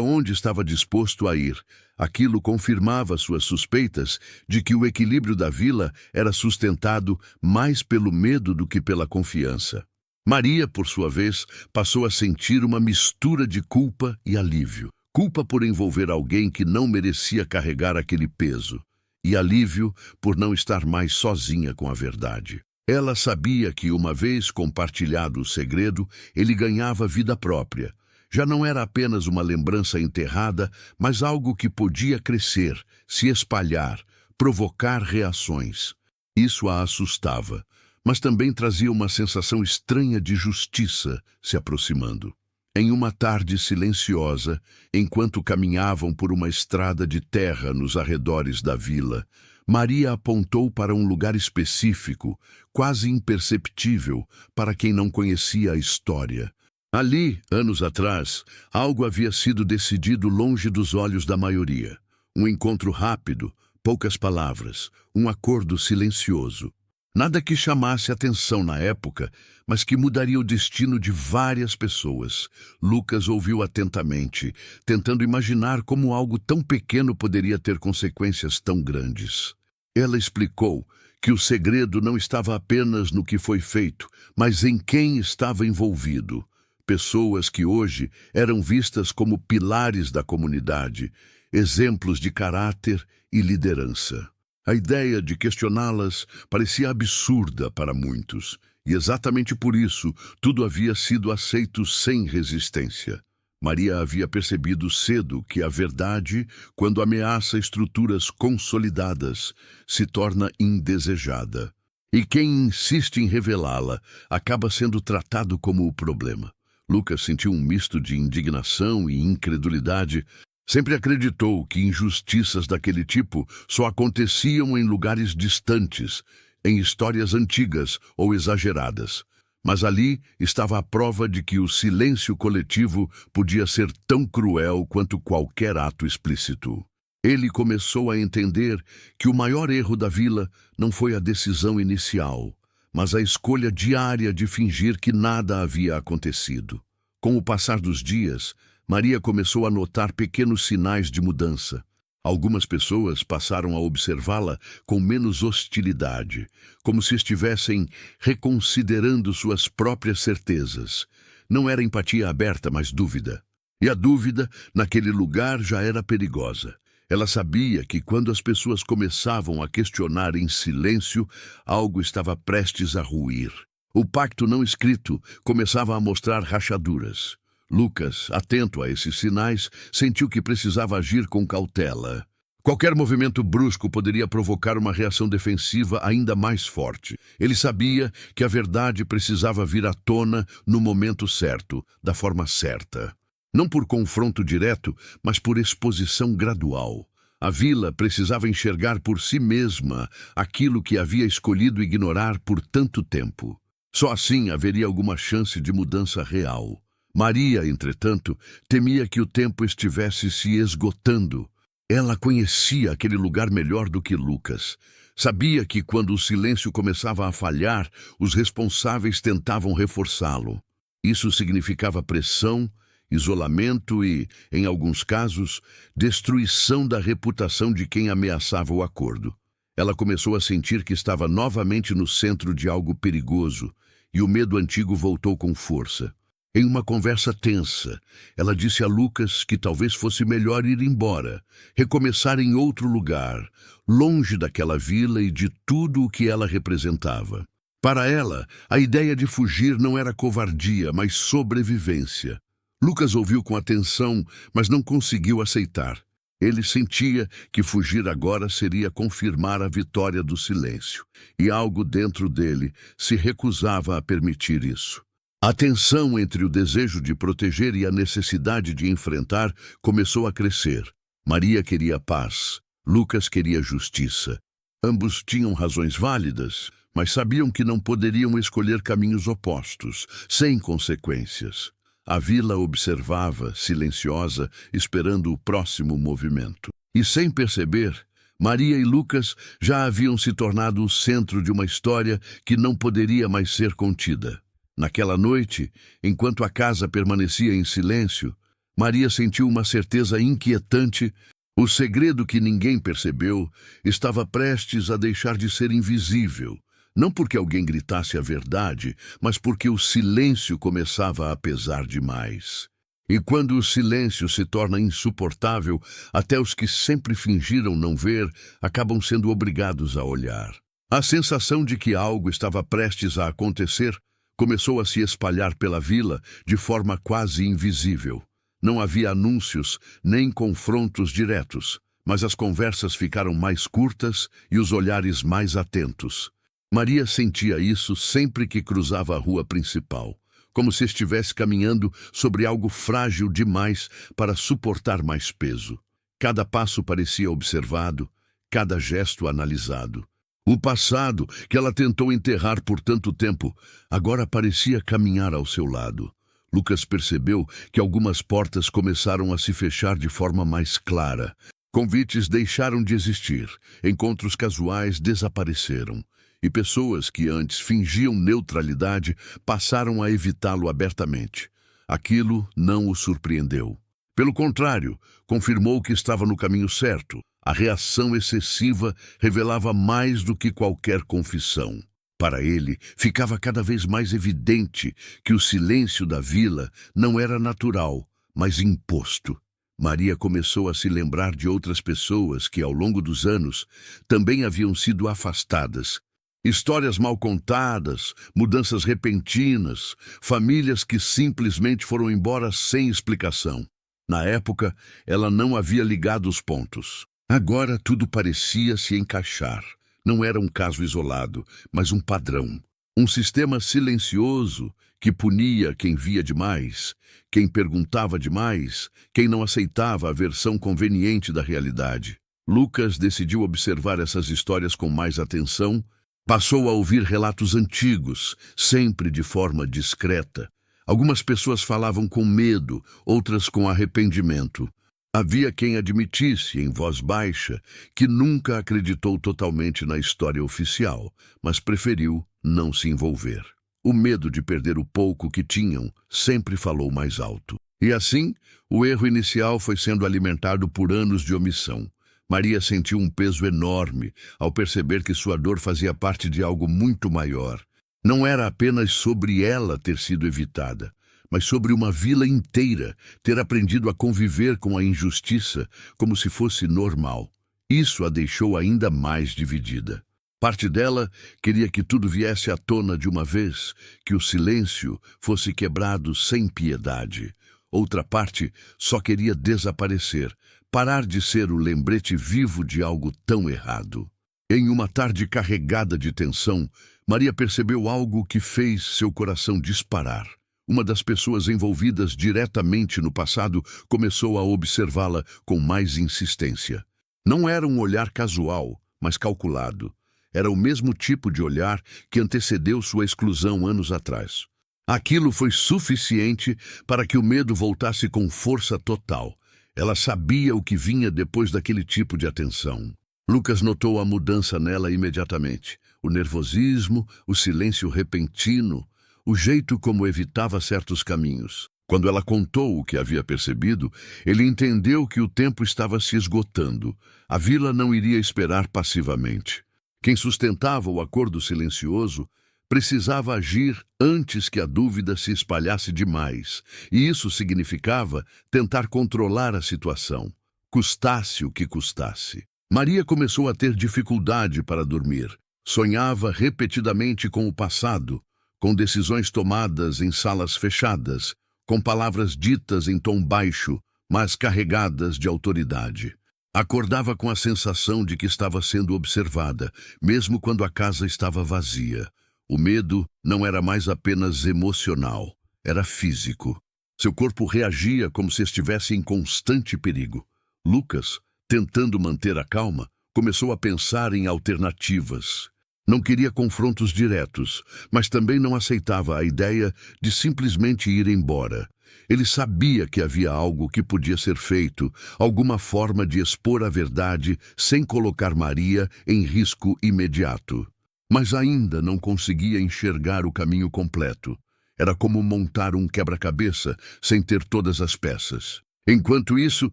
Speaker 1: onde estava disposto a ir. Aquilo confirmava suas suspeitas de que o equilíbrio da vila era sustentado mais pelo medo do que pela confiança. Maria, por sua vez, passou a sentir uma mistura de culpa e alívio. Culpa por envolver alguém que não merecia carregar aquele peso, e alívio por não estar mais sozinha com a verdade. Ela sabia que, uma vez compartilhado o segredo, ele ganhava vida própria. Já não era apenas uma lembrança enterrada, mas algo que podia crescer, se espalhar, provocar reações. Isso a assustava, mas também trazia uma sensação estranha de justiça se aproximando. Em uma tarde silenciosa, enquanto caminhavam por uma estrada de terra nos arredores da vila, Maria apontou para um lugar específico, quase imperceptível para quem não conhecia a história. Ali, anos atrás, algo havia sido decidido longe dos olhos da maioria. Um encontro rápido, poucas palavras, um acordo silencioso. Nada que chamasse atenção na época, mas que mudaria o destino de várias pessoas. Lucas ouviu atentamente, tentando imaginar como algo tão pequeno poderia ter consequências tão grandes. Ela explicou que o segredo não estava apenas no que foi feito, mas em quem estava envolvido. Pessoas que hoje eram vistas como pilares da comunidade, exemplos de caráter e liderança. A ideia de questioná-las parecia absurda para muitos, e exatamente por isso tudo havia sido aceito sem resistência. Maria havia percebido cedo que a verdade, quando ameaça estruturas consolidadas, se torna indesejada. E quem insiste em revelá-la acaba sendo tratado como o problema. Lucas sentiu um misto de indignação e incredulidade. Sempre acreditou que injustiças daquele tipo só aconteciam em lugares distantes, em histórias antigas ou exageradas. Mas ali estava a prova de que o silêncio coletivo podia ser tão cruel quanto qualquer ato explícito. Ele começou a entender que o maior erro da vila não foi a decisão inicial, mas a escolha diária de fingir que nada havia acontecido. Com o passar dos dias, Maria começou a notar pequenos sinais de mudança. Algumas pessoas passaram a observá-la com menos hostilidade, como se estivessem reconsiderando suas próprias certezas. Não era empatia aberta, mas dúvida. E a dúvida, naquele lugar, já era perigosa. Ela sabia que quando as pessoas começavam a questionar em silêncio, algo estava prestes a ruir. O pacto não escrito começava a mostrar rachaduras. Lucas, atento a esses sinais, sentiu que precisava agir com cautela. Qualquer movimento brusco poderia provocar uma reação defensiva ainda mais forte. Ele sabia que a verdade precisava vir à tona no momento certo, da forma certa. Não por confronto direto, mas por exposição gradual. A vila precisava enxergar por si mesma aquilo que havia escolhido ignorar por tanto tempo. Só assim haveria alguma chance de mudança real. Maria, entretanto, temia que o tempo estivesse se esgotando. Ela conhecia aquele lugar melhor do que Lucas. Sabia que quando o silêncio começava a falhar, os responsáveis tentavam reforçá-lo. Isso significava pressão, isolamento e, em alguns casos, destruição da reputação de quem ameaçava o acordo. Ela começou a sentir que estava novamente no centro de algo perigoso, e o medo antigo voltou com força. Em uma conversa tensa, ela disse a Lucas que talvez fosse melhor ir embora, recomeçar em outro lugar, longe daquela vila e de tudo o que ela representava. Para ela, a ideia de fugir não era covardia, mas sobrevivência. Lucas ouviu com atenção, mas não conseguiu aceitar. Ele sentia que fugir agora seria confirmar a vitória do silêncio, e algo dentro dele se recusava a permitir isso. A tensão entre o desejo de proteger e a necessidade de enfrentar começou a crescer. Maria queria paz, Lucas queria justiça. Ambos tinham razões válidas, mas sabiam que não poderiam escolher caminhos opostos, sem consequências. A vila observava, silenciosa, esperando o próximo movimento. E sem perceber, Maria e Lucas já haviam se tornado o centro de uma história que não poderia mais ser contida. Naquela noite, enquanto a casa permanecia em silêncio, Maria sentiu uma certeza inquietante. O segredo que ninguém percebeu estava prestes a deixar de ser invisível. Não porque alguém gritasse a verdade, mas porque o silêncio começava a pesar demais. E quando o silêncio se torna insuportável, até os que sempre fingiram não ver acabam sendo obrigados a olhar. A sensação de que algo estava prestes a acontecer começou a se espalhar pela vila de forma quase invisível. Não havia anúncios nem confrontos diretos, mas as conversas ficaram mais curtas e os olhares mais atentos. Maria sentia isso sempre que cruzava a rua principal, como se estivesse caminhando sobre algo frágil demais para suportar mais peso. Cada passo parecia observado, cada gesto analisado. O passado, que ela tentou enterrar por tanto tempo, agora parecia caminhar ao seu lado. Lucas percebeu que algumas portas começaram a se fechar de forma mais clara. Convites deixaram de existir, encontros casuais desapareceram. E pessoas que antes fingiam neutralidade passaram a evitá-lo abertamente. Aquilo não o surpreendeu. Pelo contrário, confirmou que estava no caminho certo. A reação excessiva revelava mais do que qualquer confissão. Para ele, ficava cada vez mais evidente que o silêncio da vila não era natural, mas imposto. Maria começou a se lembrar de outras pessoas que, ao longo dos anos, também haviam sido afastadas. Histórias mal contadas, mudanças repentinas, famílias que simplesmente foram embora sem explicação. Na época, ela não havia ligado os pontos. Agora tudo parecia se encaixar. Não era um caso isolado, mas um padrão. Um sistema silencioso que punia quem via demais, quem perguntava demais, quem não aceitava a versão conveniente da realidade. Lucas decidiu observar essas histórias com mais atenção. Passou a ouvir relatos antigos, sempre de forma discreta. Algumas pessoas falavam com medo, outras com arrependimento. Havia quem admitisse, em voz baixa, que nunca acreditou totalmente na história oficial, mas preferiu não se envolver. O medo de perder o pouco que tinham sempre falou mais alto. E assim, o erro inicial foi sendo alimentado por anos de omissão. Maria sentiu um peso enorme ao perceber que sua dor fazia parte de algo muito maior. Não era apenas sobre ela ter sido evitada, mas sobre uma vila inteira ter aprendido a conviver com a injustiça como se fosse normal. Isso a deixou ainda mais dividida. Parte dela queria que tudo viesse à tona de uma vez, que o silêncio fosse quebrado sem piedade. Outra parte só queria desaparecer, parar de ser o lembrete vivo de algo tão errado. Em uma tarde carregada de tensão, Maria percebeu algo que fez seu coração disparar. Uma das pessoas envolvidas diretamente no passado começou a observá-la com mais insistência. Não era um olhar casual, mas calculado. Era o mesmo tipo de olhar que antecedeu sua exclusão anos atrás. Aquilo foi suficiente para que o medo voltasse com força total. Ela sabia o que vinha depois daquele tipo de atenção. Lucas notou a mudança nela imediatamente. O nervosismo, o silêncio repentino, o jeito como evitava certos caminhos. Quando ela contou o que havia percebido, ele entendeu que o tempo estava se esgotando. A vila não iria esperar passivamente. Quem sustentava o acordo silencioso precisava agir antes que a dúvida se espalhasse demais, e isso significava tentar controlar a situação, custasse o que custasse. Maria começou a ter dificuldade para dormir. Sonhava repetidamente com o passado, com decisões tomadas em salas fechadas, com palavras ditas em tom baixo, mas carregadas de autoridade. Acordava com a sensação de que estava sendo observada, mesmo quando a casa estava vazia. O medo não era mais apenas emocional, era físico. Seu corpo reagia como se estivesse em constante perigo. Lucas, tentando manter a calma, começou a pensar em alternativas. Não queria confrontos diretos, mas também não aceitava a ideia de simplesmente ir embora. Ele sabia que havia algo que podia ser feito, alguma forma de expor a verdade sem colocar Maria em risco imediato. Mas ainda não conseguia enxergar o caminho completo. Era como montar um quebra-cabeça sem ter todas as peças. Enquanto isso,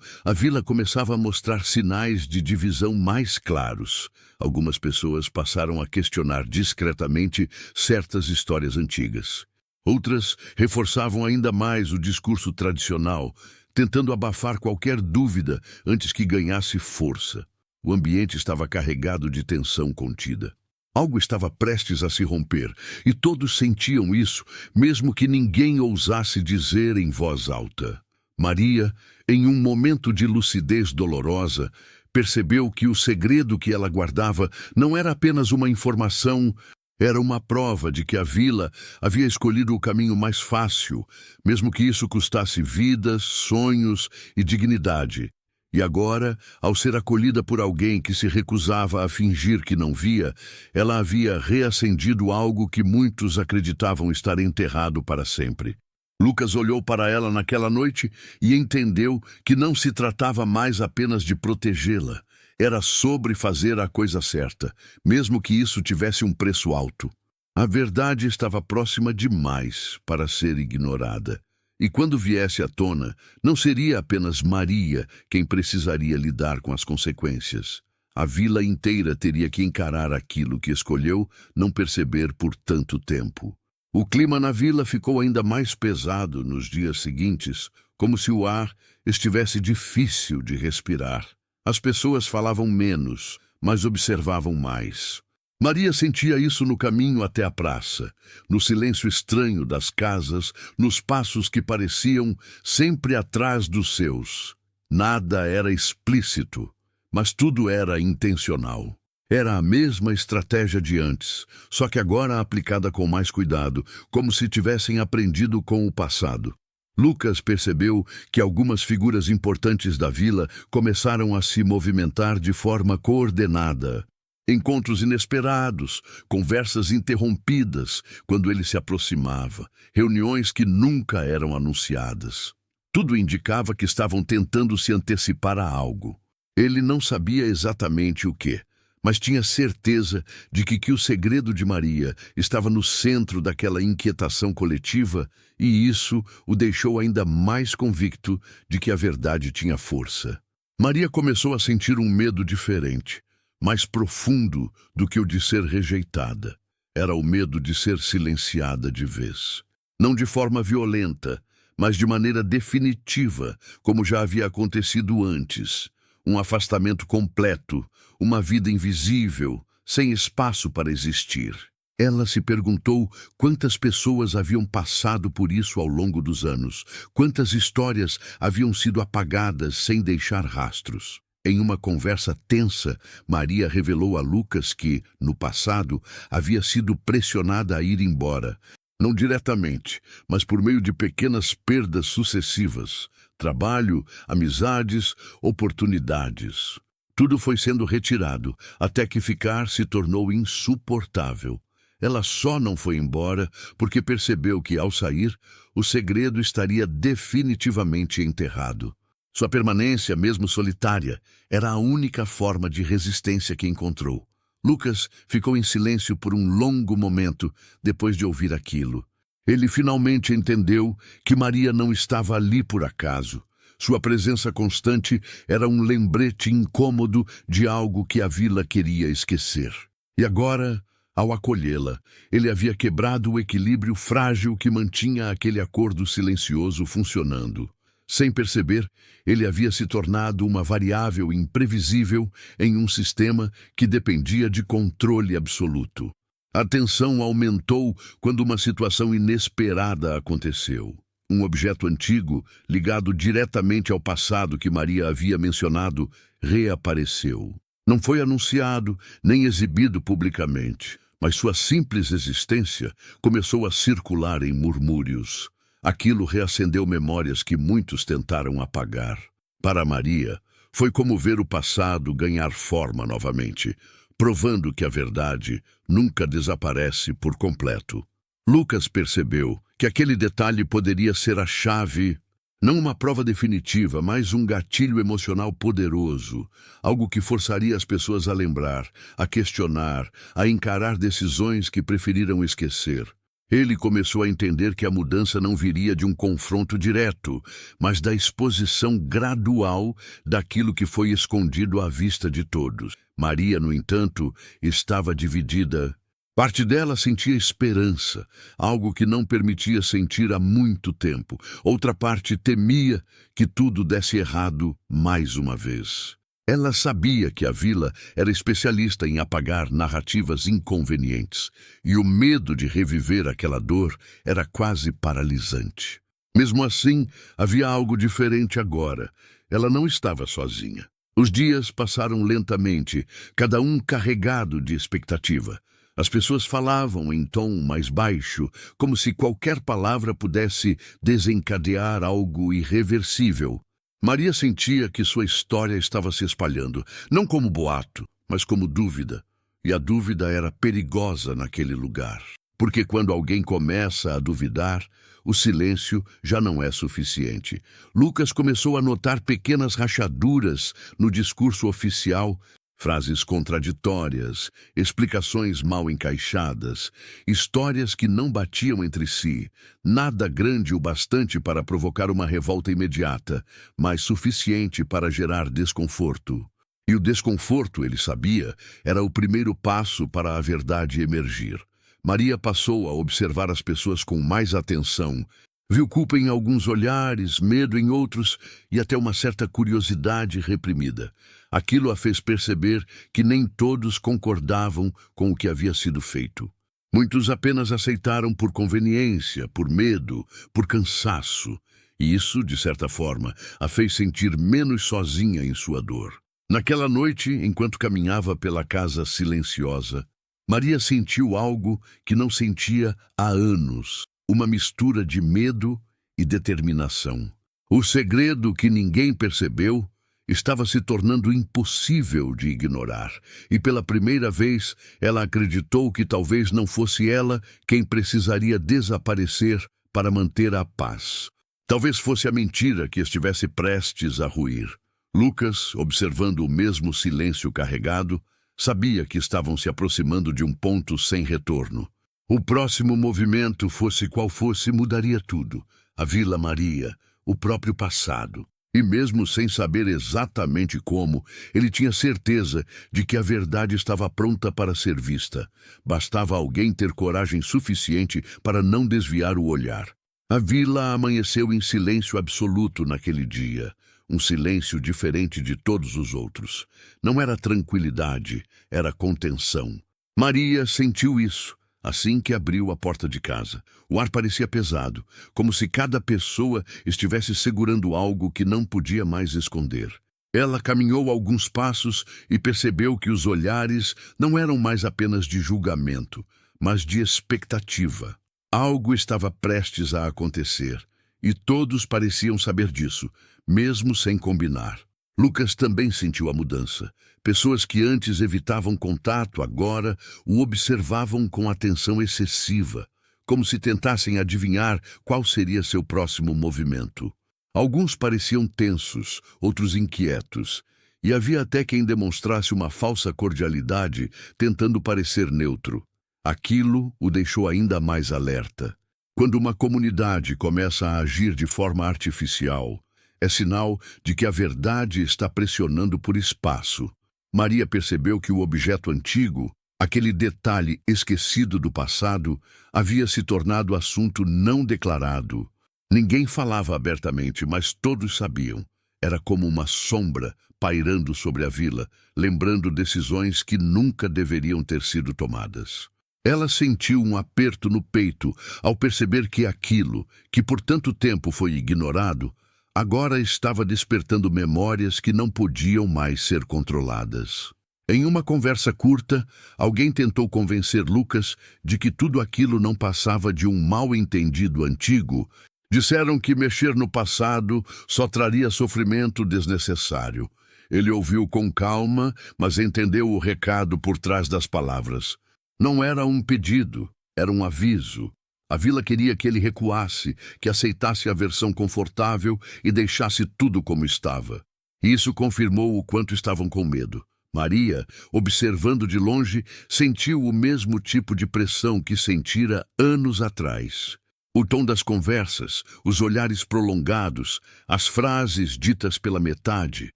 Speaker 1: a vila começava a mostrar sinais de divisão mais claros. Algumas pessoas passaram a questionar discretamente certas histórias antigas. Outras reforçavam ainda mais o discurso tradicional, tentando abafar qualquer dúvida antes que ganhasse força. O ambiente estava carregado de tensão contida. Algo estava prestes a se romper, e todos sentiam isso, mesmo que ninguém ousasse dizer em voz alta. Maria, em um momento de lucidez dolorosa, percebeu que o segredo que ela guardava não era apenas uma informação, era uma prova de que a vila havia escolhido o caminho mais fácil, mesmo que isso custasse vidas, sonhos e dignidade. E agora, ao ser acolhida por alguém que se recusava a fingir que não via, ela havia reacendido algo que muitos acreditavam estar enterrado para sempre. Lucas olhou para ela naquela noite e entendeu que não se tratava mais apenas de protegê-la. Era sobre fazer a coisa certa, mesmo que isso tivesse um preço alto. A verdade estava próxima demais para ser ignorada. E quando viesse à tona, não seria apenas Maria quem precisaria lidar com as consequências. A vila inteira teria que encarar aquilo que escolheu não perceber por tanto tempo. O clima na vila ficou ainda mais pesado nos dias seguintes, como se o ar estivesse difícil de respirar. As pessoas falavam menos, mas observavam mais. Maria sentia isso no caminho até a praça, no silêncio estranho das casas, nos passos que pareciam sempre atrás dos seus. Nada era explícito, mas tudo era intencional. Era a mesma estratégia de antes, só que agora aplicada com mais cuidado, como se tivessem aprendido com o passado. Lucas percebeu que algumas figuras importantes da vila começaram a se movimentar de forma coordenada. Encontros inesperados, conversas interrompidas quando ele se aproximava, reuniões que nunca eram anunciadas. Tudo indicava que estavam tentando se antecipar a algo. Ele não sabia exatamente o que, mas tinha certeza de que o segredo de Maria estava no centro daquela inquietação coletiva, e isso o deixou ainda mais convicto de que a verdade tinha força. Maria começou a sentir um medo diferente, mais profundo do que o de ser rejeitada. Era o medo de ser silenciada de vez. Não de forma violenta, mas de maneira definitiva, como já havia acontecido antes. Um afastamento completo, uma vida invisível, sem espaço para existir. Ela se perguntou quantas pessoas haviam passado por isso ao longo dos anos, quantas histórias haviam sido apagadas sem deixar rastros. Em uma conversa tensa, Maria revelou a Lucas que, no passado, havia sido pressionada a ir embora. Não diretamente, mas por meio de pequenas perdas sucessivas. Trabalho, amizades, oportunidades. Tudo foi sendo retirado, até que ficar se tornou insuportável. Ela só não foi embora porque percebeu que, ao sair, o segredo estaria definitivamente enterrado. Sua permanência, mesmo solitária, era a única forma de resistência que encontrou. Lucas ficou em silêncio por um longo momento depois de ouvir aquilo. Ele finalmente entendeu que Maria não estava ali por acaso. Sua presença constante era um lembrete incômodo de algo que a vila queria esquecer. E agora, ao acolhê-la, ele havia quebrado o equilíbrio frágil que mantinha aquele acordo silencioso funcionando. Sem perceber, ele havia se tornado uma variável imprevisível em um sistema que dependia de controle absoluto. A tensão aumentou quando uma situação inesperada aconteceu. Um objeto antigo, ligado diretamente ao passado que Maria havia mencionado, reapareceu. Não foi anunciado, nem exibido publicamente, mas sua simples existência começou a circular em murmúrios. Aquilo reacendeu memórias que muitos tentaram apagar. Para Maria, foi como ver o passado ganhar forma novamente, provando que a verdade nunca desaparece por completo. Lucas percebeu que aquele detalhe poderia ser a chave, não uma prova definitiva, mas um gatilho emocional poderoso, algo que forçaria as pessoas a lembrar, a questionar, a encarar decisões que preferiram esquecer. Ele começou a entender que a mudança não viria de um confronto direto, mas da exposição gradual daquilo que foi escondido à vista de todos. Maria, no entanto, estava dividida. Parte dela sentia esperança, algo que não permitia sentir há muito tempo. Outra parte temia que tudo desse errado mais uma vez. Ela sabia que a vila era especialista em apagar narrativas inconvenientes, e o medo de reviver aquela dor era quase paralisante. Mesmo assim, havia algo diferente agora. Ela não estava sozinha. Os dias passaram lentamente, cada um carregado de expectativa. As pessoas falavam em tom mais baixo, como se qualquer palavra pudesse desencadear algo irreversível. Maria sentia que sua história estava se espalhando, não como boato, mas como dúvida. E a dúvida era perigosa naquele lugar. Porque quando alguém começa a duvidar, o silêncio já não é suficiente. Lucas começou a notar pequenas rachaduras no discurso oficial, frases contraditórias, explicações mal encaixadas, histórias que não batiam entre si, nada grande o bastante para provocar uma revolta imediata, mas suficiente para gerar desconforto. E o desconforto, ele sabia, era o primeiro passo para a verdade emergir. Maria passou a observar as pessoas com mais atenção. Viu culpa em alguns olhares, medo em outros e até uma certa curiosidade reprimida. Aquilo a fez perceber que nem todos concordavam com o que havia sido feito. Muitos apenas aceitaram por conveniência, por medo, por cansaço. E isso, de certa forma, a fez sentir menos sozinha em sua dor. Naquela noite, enquanto caminhava pela casa silenciosa, Maria sentiu algo que não sentia há anos. Uma mistura de medo e determinação. O segredo que ninguém percebeu estava se tornando impossível de ignorar, e pela primeira vez ela acreditou que talvez não fosse ela quem precisaria desaparecer para manter a paz. Talvez fosse a mentira que estivesse prestes a ruir. Lucas, observando o mesmo silêncio carregado, sabia que estavam se aproximando de um ponto sem retorno. O próximo movimento, fosse qual fosse, mudaria tudo. A Vila Maria, o próprio passado. E mesmo sem saber exatamente como, ele tinha certeza de que a verdade estava pronta para ser vista. Bastava alguém ter coragem suficiente para não desviar o olhar. A vila amanheceu em silêncio absoluto naquele dia. Um silêncio diferente de todos os outros. Não era tranquilidade, era contenção. Maria sentiu isso assim que abriu a porta de casa. O ar parecia pesado, como se cada pessoa estivesse segurando algo que não podia mais esconder. Ela caminhou alguns passos e percebeu que os olhares não eram mais apenas de julgamento, mas de expectativa. Algo estava prestes a acontecer, e todos pareciam saber disso, mesmo sem combinar. Lucas também sentiu a mudança. Pessoas que antes evitavam contato, agora o observavam com atenção excessiva, como se tentassem adivinhar qual seria seu próximo movimento. Alguns pareciam tensos, outros inquietos, e havia até quem demonstrasse uma falsa cordialidade, tentando parecer neutro. Aquilo o deixou ainda mais alerta. Quando uma comunidade começa a agir de forma artificial, é sinal de que a verdade está pressionando por espaço. Maria percebeu que o objeto antigo, aquele detalhe esquecido do passado, havia se tornado assunto não declarado. Ninguém falava abertamente, mas todos sabiam. Era como uma sombra pairando sobre a vila, lembrando decisões que nunca deveriam ter sido tomadas. Ela sentiu um aperto no peito ao perceber que aquilo, que por tanto tempo foi ignorado, agora estava despertando memórias que não podiam mais ser controladas. Em uma conversa curta, alguém tentou convencer Lucas de que tudo aquilo não passava de um mal-entendido antigo. Disseram que mexer no passado só traria sofrimento desnecessário. Ele ouviu com calma, mas entendeu o recado por trás das palavras. Não era um pedido, era um aviso. A vila queria que ele recuasse, que aceitasse a versão confortável e deixasse tudo como estava. Isso confirmou o quanto estavam com medo. Maria, observando de longe, sentiu o mesmo tipo de pressão que sentira anos atrás. O tom das conversas, os olhares prolongados, as frases ditas pela metade,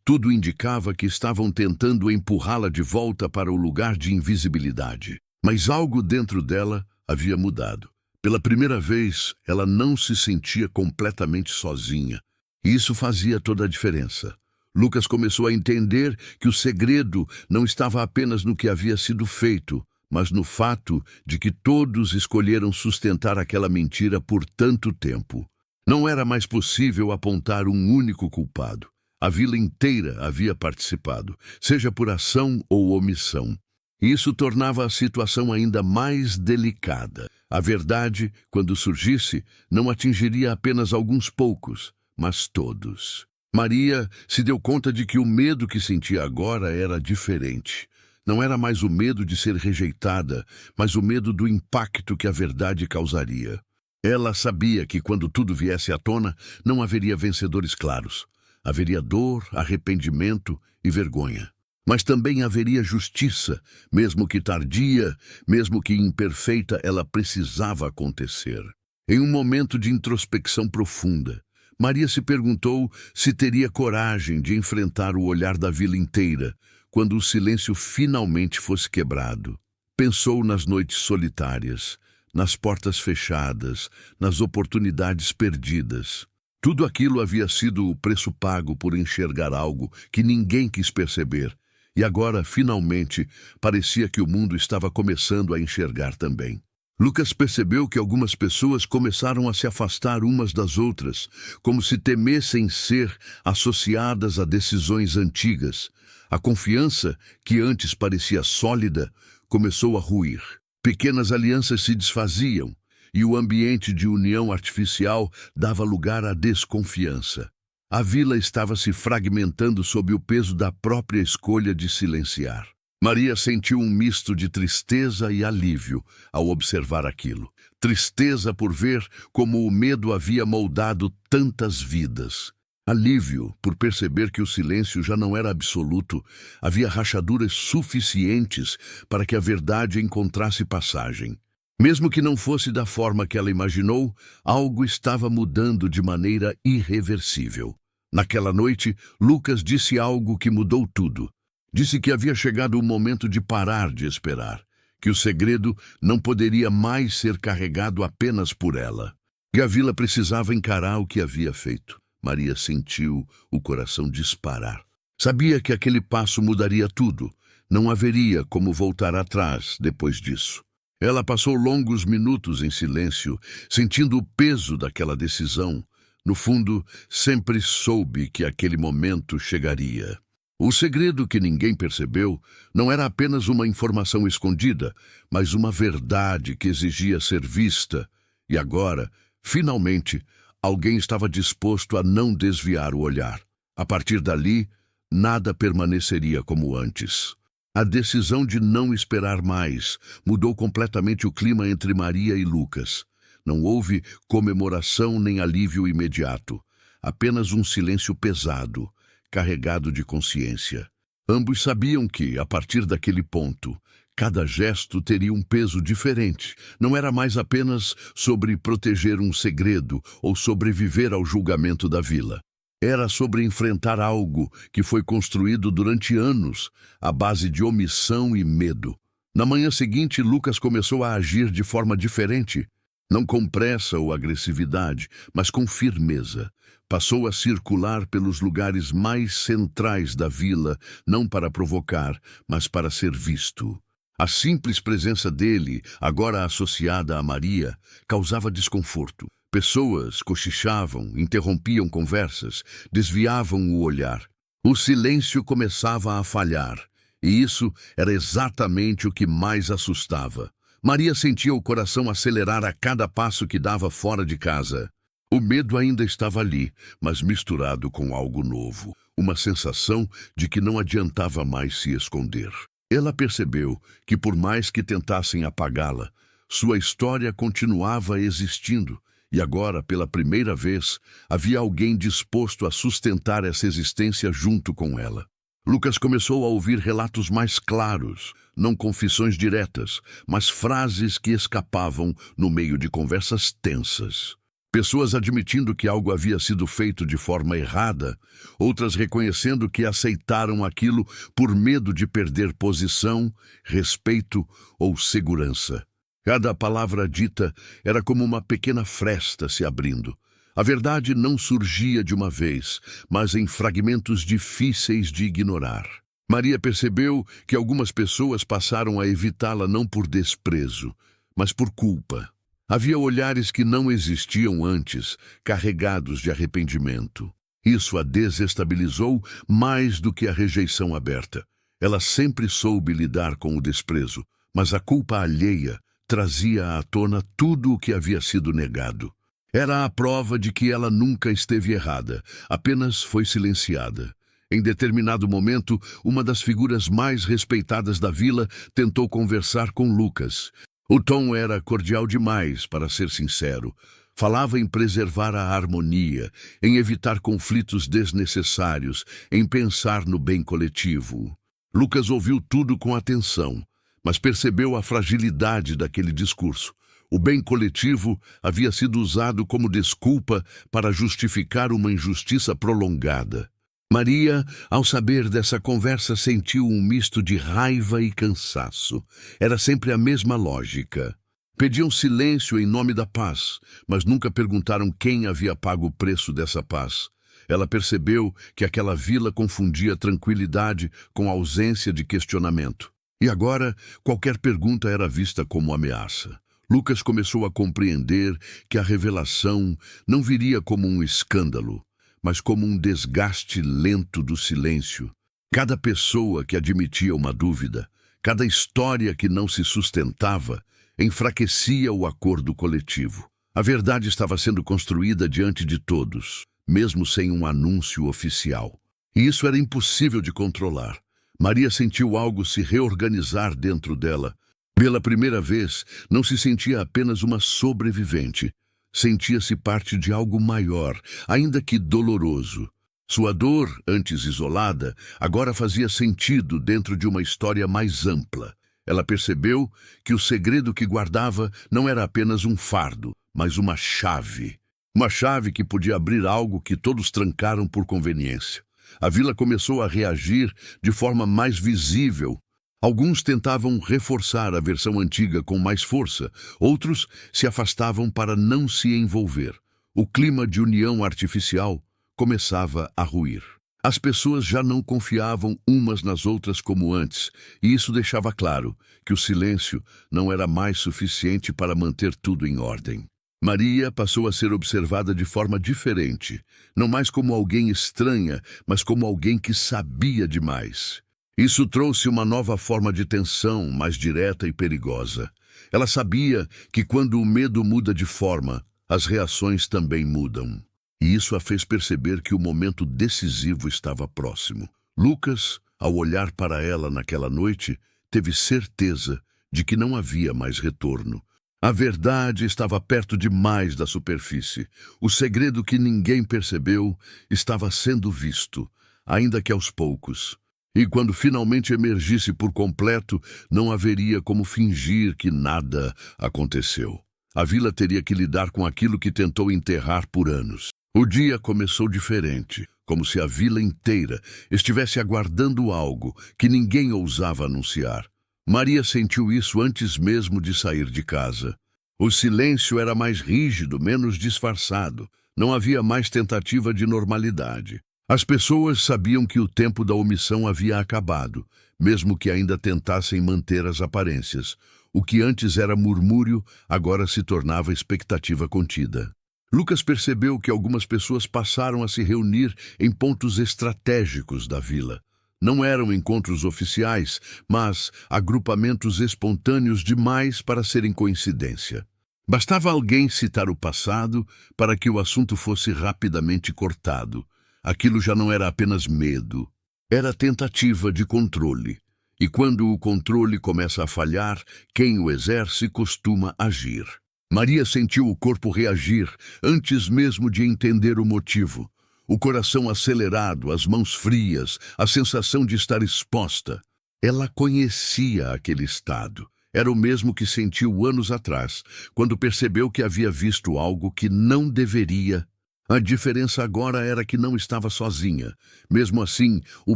Speaker 1: tudo indicava que estavam tentando empurrá-la de volta para o lugar de invisibilidade. Mas algo dentro dela havia mudado. Pela primeira vez, ela não se sentia completamente sozinha. E isso fazia toda a diferença. Lucas começou a entender que o segredo não estava apenas no que havia sido feito, mas no fato de que todos escolheram sustentar aquela mentira por tanto tempo. Não era mais possível apontar um único culpado. A vila inteira havia participado, seja por ação ou omissão. Isso tornava a situação ainda mais delicada. A verdade, quando surgisse, não atingiria apenas alguns poucos, mas todos. Maria se deu conta de que o medo que sentia agora era diferente. Não era mais o medo de ser rejeitada, mas o medo do impacto que a verdade causaria. Ela sabia que quando tudo viesse à tona, não haveria vencedores claros. Haveria dor, arrependimento e vergonha. Mas também haveria justiça, mesmo que tardia, mesmo que imperfeita, ela precisava acontecer. Em um momento de introspecção profunda, Maria se perguntou se teria coragem de enfrentar o olhar da vila inteira, quando o silêncio finalmente fosse quebrado. Pensou nas noites solitárias, nas portas fechadas, nas oportunidades perdidas. Tudo aquilo havia sido o preço pago por enxergar algo que ninguém quis perceber, e agora, finalmente, parecia que o mundo estava começando a enxergar também. Lucas percebeu que algumas pessoas começaram a se afastar umas das outras, como se temessem ser associadas a decisões antigas. A confiança, que antes parecia sólida, começou a ruir. Pequenas alianças se desfaziam, e o ambiente de união artificial dava lugar à desconfiança. A vila estava se fragmentando sob o peso da própria escolha de silenciar. Maria sentiu um misto de tristeza e alívio ao observar aquilo. Tristeza por ver como o medo havia moldado tantas vidas. Alívio por perceber que o silêncio já não era absoluto. Havia rachaduras suficientes para que a verdade encontrasse passagem. Mesmo que não fosse da forma que ela imaginou, algo estava mudando de maneira irreversível. Naquela noite, Lucas disse algo que mudou tudo. Disse que havia chegado o momento de parar de esperar, que o segredo não poderia mais ser carregado apenas por ela. E a vila precisava encarar o que havia feito. Maria sentiu o coração disparar. Sabia que aquele passo mudaria tudo. Não haveria como voltar atrás depois disso. Ela passou longos minutos em silêncio, sentindo o peso daquela decisão. No fundo, sempre soube que aquele momento chegaria. O segredo que ninguém percebeu não era apenas uma informação escondida, mas uma verdade que exigia ser vista. E agora, finalmente, alguém estava disposto a não desviar o olhar. A partir dali, nada permaneceria como antes. A decisão de não esperar mais mudou completamente o clima entre Maria e Lucas. Não houve comemoração nem alívio imediato, apenas um silêncio pesado, carregado de consciência. Ambos sabiam que, a partir daquele ponto, cada gesto teria um peso diferente. Não era mais apenas sobre proteger um segredo ou sobreviver ao julgamento da vila. Era sobre enfrentar algo que foi construído durante anos, à base de omissão e medo. Na manhã seguinte, Lucas começou a agir de forma diferente. Não com pressa ou agressividade, mas com firmeza. Passou a circular pelos lugares mais centrais da vila, não para provocar, mas para ser visto. A simples presença dele, agora associada a Maria, causava desconforto. Pessoas cochichavam, interrompiam conversas, desviavam o olhar. O silêncio começava a falhar, e isso era exatamente o que mais assustava. Maria sentia o coração acelerar a cada passo que dava fora de casa. O medo ainda estava ali, mas misturado com algo novo. Uma sensação de que não adiantava mais se esconder. Ela percebeu que, por mais que tentassem apagá-la, Sua história continuava existindo, e agora, pela primeira vez, havia alguém disposto a sustentar essa existência junto com ela. Lucas começou a ouvir relatos mais claros, não confissões diretas, mas frases que escapavam no meio de conversas tensas. Pessoas admitindo que algo havia sido feito de forma errada, outras reconhecendo que aceitaram aquilo por medo de perder posição, respeito ou segurança. Cada palavra dita era como uma pequena fresta se abrindo. A verdade não surgia de uma vez, mas em fragmentos difíceis de ignorar. Maria percebeu que algumas pessoas passaram a evitá-la não por desprezo, mas por culpa. Havia olhares que não existiam antes, carregados de arrependimento. Isso a desestabilizou mais do que a rejeição aberta. Ela sempre soube lidar com o desprezo, mas a culpa alheia trazia à tona tudo o que havia sido negado. Era a prova de que ela nunca esteve errada, apenas foi silenciada. Em determinado momento, uma das figuras mais respeitadas da vila tentou conversar com Lucas. O tom era cordial demais, para ser sincero. Falava em preservar a harmonia, em evitar conflitos desnecessários, em pensar no bem coletivo. Lucas ouviu tudo com atenção, mas percebeu a fragilidade daquele discurso. O bem coletivo havia sido usado como desculpa para justificar uma injustiça prolongada. Maria, ao saber dessa conversa, sentiu um misto de raiva e cansaço. Era sempre a mesma lógica. Pediam silêncio em nome da paz, mas nunca perguntaram quem havia pago o preço dessa paz. Ela percebeu que aquela vila confundia tranquilidade com ausência de questionamento. E agora, qualquer pergunta era vista como ameaça. Lucas começou a compreender que a revelação não viria como um escândalo, mas como um desgaste lento do silêncio. Cada pessoa que admitia uma dúvida, cada história que não se sustentava, enfraquecia o acordo coletivo. A verdade estava sendo construída diante de todos, mesmo sem um anúncio oficial. E isso era impossível de controlar. Maria sentiu algo se reorganizar dentro dela. Pela primeira vez, não se sentia apenas uma sobrevivente. Sentia-se parte de algo maior, ainda que doloroso. Sua dor, antes isolada, agora fazia sentido dentro de uma história mais ampla. Ela percebeu que o segredo que guardava não era apenas um fardo, mas uma chave. Uma chave que podia abrir algo que todos trancaram por conveniência. A vila começou a reagir de forma mais visível. Alguns tentavam reforçar a versão antiga com mais força, outros se afastavam para não se envolver. O clima de união artificial começava a ruir. As pessoas já não confiavam umas nas outras como antes, e isso deixava claro que o silêncio não era mais suficiente para manter tudo em ordem. Maria passou a ser observada de forma diferente, não mais como alguém estranha, mas como alguém que sabia demais. Isso trouxe uma nova forma de tensão, mais direta e perigosa. Ela sabia que quando o medo muda de forma, as reações também mudam. E isso a fez perceber que o momento decisivo estava próximo. Lucas, ao olhar para ela naquela noite, teve certeza de que não havia mais retorno. A verdade estava perto demais da superfície. O segredo que ninguém percebeu estava sendo visto, ainda que aos poucos. E quando finalmente emergisse por completo, não haveria como fingir que nada aconteceu. A vila teria que lidar com aquilo que tentou enterrar por anos. O dia começou diferente, como se a vila inteira estivesse aguardando algo que ninguém ousava anunciar. Maria sentiu isso antes mesmo de sair de casa. O silêncio era mais rígido, menos disfarçado. Não havia mais tentativa de normalidade. As pessoas sabiam que o tempo da omissão havia acabado, mesmo que ainda tentassem manter as aparências. O que antes era murmúrio, agora se tornava expectativa contida. Lucas percebeu que algumas pessoas passaram a se reunir em pontos estratégicos da vila. Não eram encontros oficiais, mas agrupamentos espontâneos demais para serem coincidência. Bastava alguém citar o passado para que o assunto fosse rapidamente cortado. Aquilo já não era apenas medo, era tentativa de controle. E quando o controle começa a falhar, quem o exerce costuma agir. Maria sentiu o corpo reagir antes mesmo de entender o motivo. O coração acelerado, as mãos frias, a sensação de estar exposta. Ela conhecia aquele estado. Era o mesmo que sentiu anos atrás, quando percebeu que havia visto algo que não deveria. A diferença agora era que não estava sozinha. Mesmo assim, o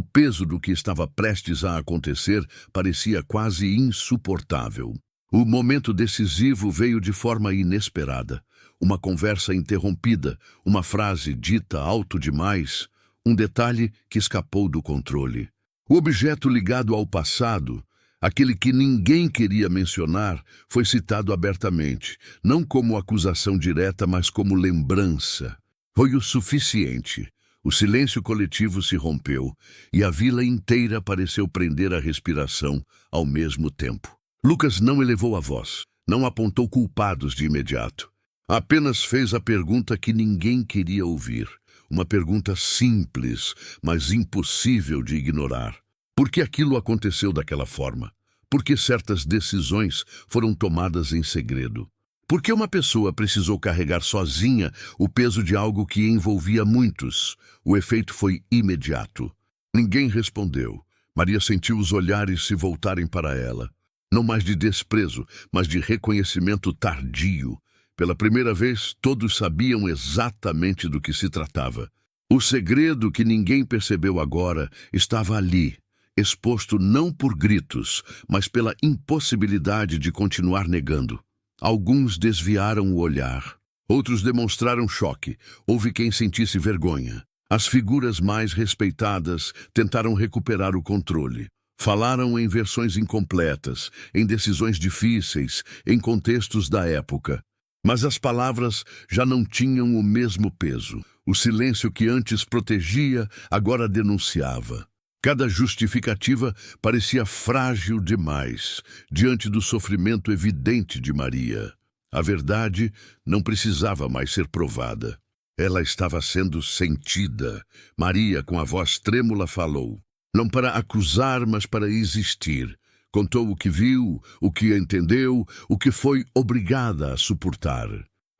Speaker 1: peso do que estava prestes a acontecer parecia quase insuportável. O momento decisivo veio de forma inesperada. Uma conversa interrompida, uma frase dita alto demais, um detalhe que escapou do controle. O objeto ligado ao passado, aquele que ninguém queria mencionar, foi citado abertamente, não como acusação direta, mas como lembrança. Foi o suficiente. O silêncio coletivo se rompeu e a vila inteira pareceu prender a respiração ao mesmo tempo. Lucas não elevou a voz, não apontou culpados de imediato. Apenas fez a pergunta que ninguém queria ouvir. Uma pergunta simples, mas impossível de ignorar. Por que aquilo aconteceu daquela forma? Por que certas decisões foram tomadas em segredo? Por que uma pessoa precisou carregar sozinha o peso de algo que envolvia muitos? O efeito foi imediato. Ninguém respondeu. Maria sentiu os olhares se voltarem para ela. Não mais de desprezo, mas de reconhecimento tardio. Pela primeira vez, todos sabiam exatamente do que se tratava. O segredo que ninguém percebeu agora estava ali, exposto não por gritos, mas pela impossibilidade de continuar negando. Alguns desviaram o olhar, outros demonstraram choque, houve quem sentisse vergonha. As figuras mais respeitadas tentaram recuperar o controle. Falaram em versões incompletas, em decisões difíceis, em contextos da época. Mas as palavras já não tinham o mesmo peso. O silêncio que antes protegia, agora denunciava. Cada justificativa parecia frágil demais, diante do sofrimento evidente de Maria. A verdade não precisava mais ser provada. Ela estava sendo sentida. Maria, com a voz trêmula, falou. Não para acusar, mas para existir. Contou o que viu, o que entendeu, o que foi obrigada a suportar.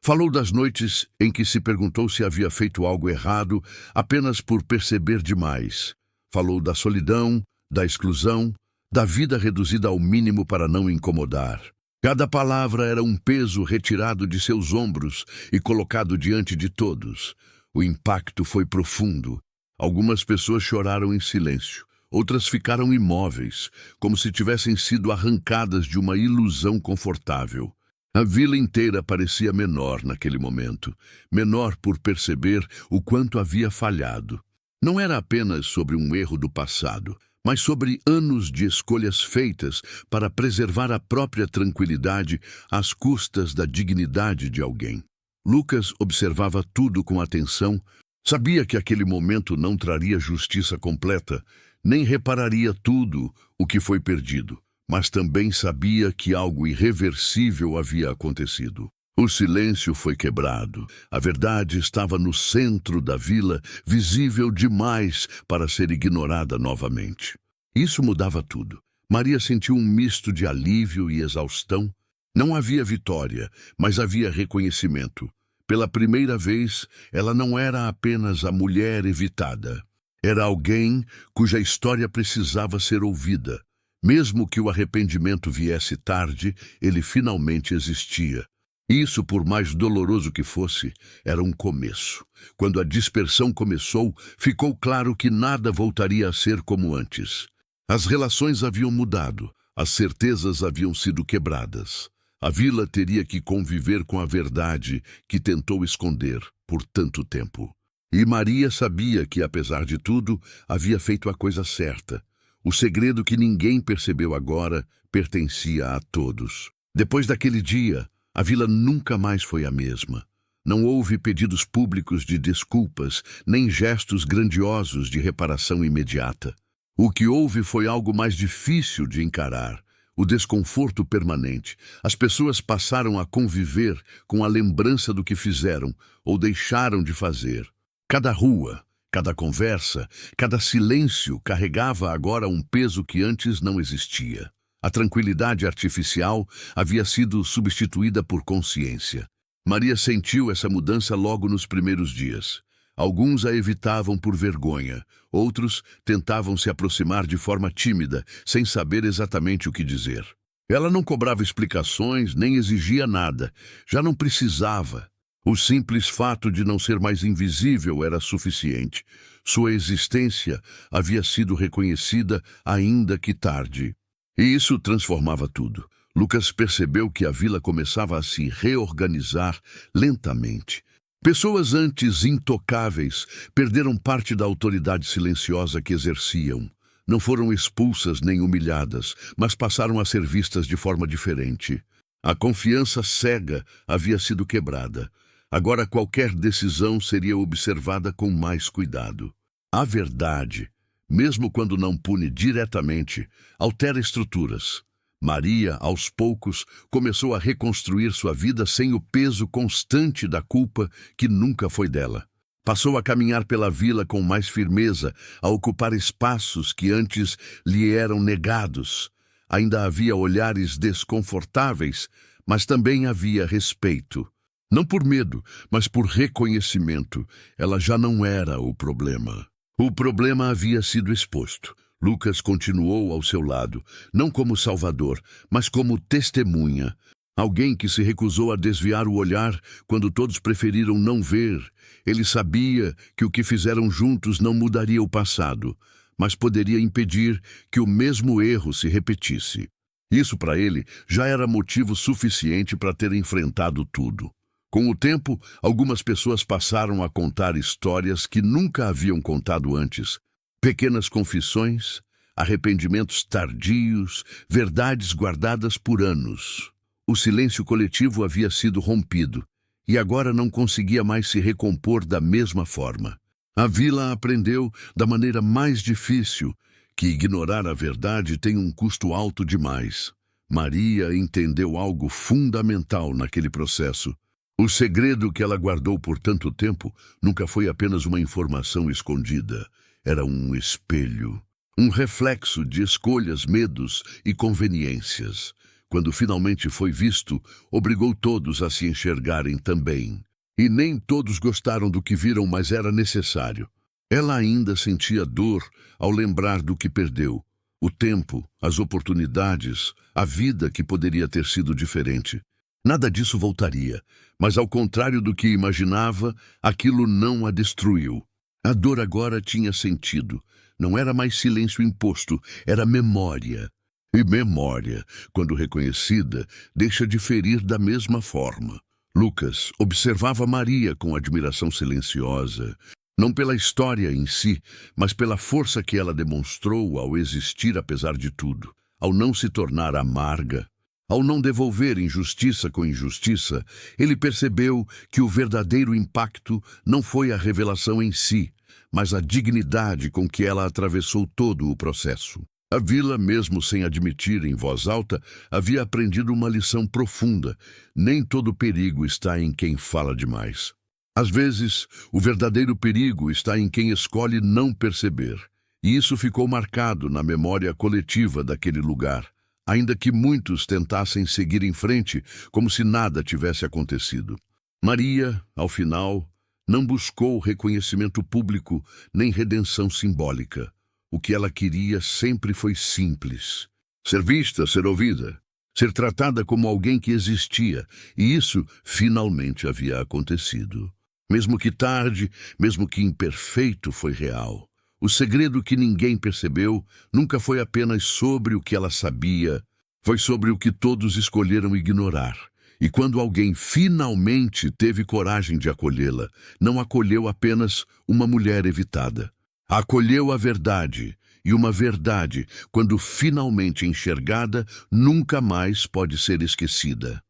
Speaker 1: Falou das noites em que se perguntou se havia feito algo errado apenas por perceber demais. Falou da solidão, da exclusão, da vida reduzida ao mínimo para não incomodar. Cada palavra era um peso retirado de seus ombros e colocado diante de todos. O impacto foi profundo. Algumas pessoas choraram em silêncio. Outras ficaram imóveis, como se tivessem sido arrancadas de uma ilusão confortável. A vila inteira parecia menor naquele momento, menor por perceber o quanto havia falhado. Não era apenas sobre um erro do passado, mas sobre anos de escolhas feitas para preservar a própria tranquilidade às custas da dignidade de alguém. Lucas observava tudo com atenção, sabia que aquele momento não traria justiça completa, nem repararia tudo o que foi perdido, mas também sabia que algo irreversível havia acontecido. O silêncio foi quebrado. A verdade estava no centro da vila, visível demais para ser ignorada novamente. Isso mudava tudo. Maria sentiu um misto de alívio e exaustão. Não havia vitória, mas havia reconhecimento. Pela primeira vez, ela não era apenas a mulher evitada. Era alguém cuja história precisava ser ouvida. Mesmo que o arrependimento viesse tarde, ele finalmente existia. Isso, por mais doloroso que fosse, era um começo. Quando a dispersão começou, ficou claro que nada voltaria a ser como antes. As relações haviam mudado, as certezas haviam sido quebradas. A vila teria que conviver com a verdade que tentou esconder por tanto tempo. E Maria sabia que, apesar de tudo, havia feito a coisa certa. O segredo que ninguém percebeu agora pertencia a todos. Depois daquele dia, a vila nunca mais foi a mesma. Não houve pedidos públicos de desculpas, nem gestos grandiosos de reparação imediata. O que houve foi algo mais difícil de encarar, o desconforto permanente. As pessoas passaram a conviver com a lembrança do que fizeram ou deixaram de fazer. Cada rua, Cada conversa, cada silêncio carregava agora um peso que antes não existia. A tranquilidade artificial havia sido substituída por consciência. Maria sentiu essa mudança logo nos primeiros dias. Alguns a evitavam por vergonha, outros tentavam se aproximar de forma tímida, sem saber exatamente o que dizer. Ela não cobrava explicações, nem exigia nada, já não precisava. O simples fato de não ser mais invisível era suficiente. Sua existência havia sido reconhecida, ainda que tarde. E isso transformava tudo. Lucas percebeu que a vila começava a se reorganizar lentamente. Pessoas antes intocáveis perderam parte da autoridade silenciosa que exerciam. Não foram expulsas nem humilhadas, mas passaram a ser vistas de forma diferente. A confiança cega havia sido quebrada. Agora qualquer decisão seria observada com mais cuidado. A verdade, mesmo quando não pune diretamente, altera estruturas. Maria, aos poucos, começou a reconstruir sua vida sem o peso constante da culpa que nunca foi dela. Passou a caminhar pela vila com mais firmeza, a ocupar espaços que antes lhe eram negados. Ainda havia olhares desconfortáveis, mas também havia respeito. Não por medo, mas por reconhecimento. Ela já não era o problema. O problema havia sido exposto. Lucas continuou ao seu lado, não como salvador, mas como testemunha. Alguém que se recusou a desviar o olhar quando todos preferiram não ver. Ele sabia que o que fizeram juntos não mudaria o passado, mas poderia impedir que o mesmo erro se repetisse. Isso para ele já era motivo suficiente para ter enfrentado tudo. Com o tempo, algumas pessoas passaram a contar histórias que nunca haviam contado antes. Pequenas confissões, arrependimentos tardios, verdades guardadas por anos. O silêncio coletivo havia sido rompido e agora não conseguia mais se recompor da mesma forma. A vila aprendeu, da maneira mais difícil, que ignorar a verdade tem um custo alto demais. Maria entendeu algo fundamental naquele processo. O segredo que ela guardou por tanto tempo nunca foi apenas uma informação escondida. Era um espelho, um reflexo de escolhas, medos e conveniências. Quando finalmente foi visto, obrigou todos a se enxergarem também. E nem todos gostaram do que viram, mas era necessário. Ela ainda sentia dor ao lembrar do que perdeu. O tempo, as oportunidades, a vida que poderia ter sido diferente. Nada disso voltaria, mas ao contrário do que imaginava, aquilo não a destruiu. A dor agora tinha sentido. Não era mais silêncio imposto, era memória. E memória, quando reconhecida, deixa de ferir da mesma forma. Lucas observava Maria com admiração silenciosa, não pela história em si, mas pela força que ela demonstrou ao existir apesar de tudo, ao não se tornar amarga. Ao não devolver injustiça com injustiça, ele percebeu que o verdadeiro impacto não foi a revelação em si, mas a dignidade com que ela atravessou todo o processo. A vila, mesmo sem admitir em voz alta, havia aprendido uma lição profunda. Nem todo perigo está em quem fala demais. Às vezes, o verdadeiro perigo está em quem escolhe não perceber. E isso ficou marcado na memória coletiva daquele lugar, ainda que muitos tentassem seguir em frente como se nada tivesse acontecido. Maria, ao final, não buscou reconhecimento público nem redenção simbólica. O que ela queria sempre foi simples. Ser vista, ser ouvida, ser tratada como alguém que existia, e isso finalmente havia acontecido. Mesmo que tarde, mesmo que imperfeito, foi real. O segredo que ninguém percebeu nunca foi apenas sobre o que ela sabia, foi sobre o que todos escolheram ignorar. E quando alguém finalmente teve coragem de acolhê-la, não acolheu apenas uma mulher evitada. Acolheu a verdade, e uma verdade, quando finalmente enxergada, nunca mais pode ser esquecida.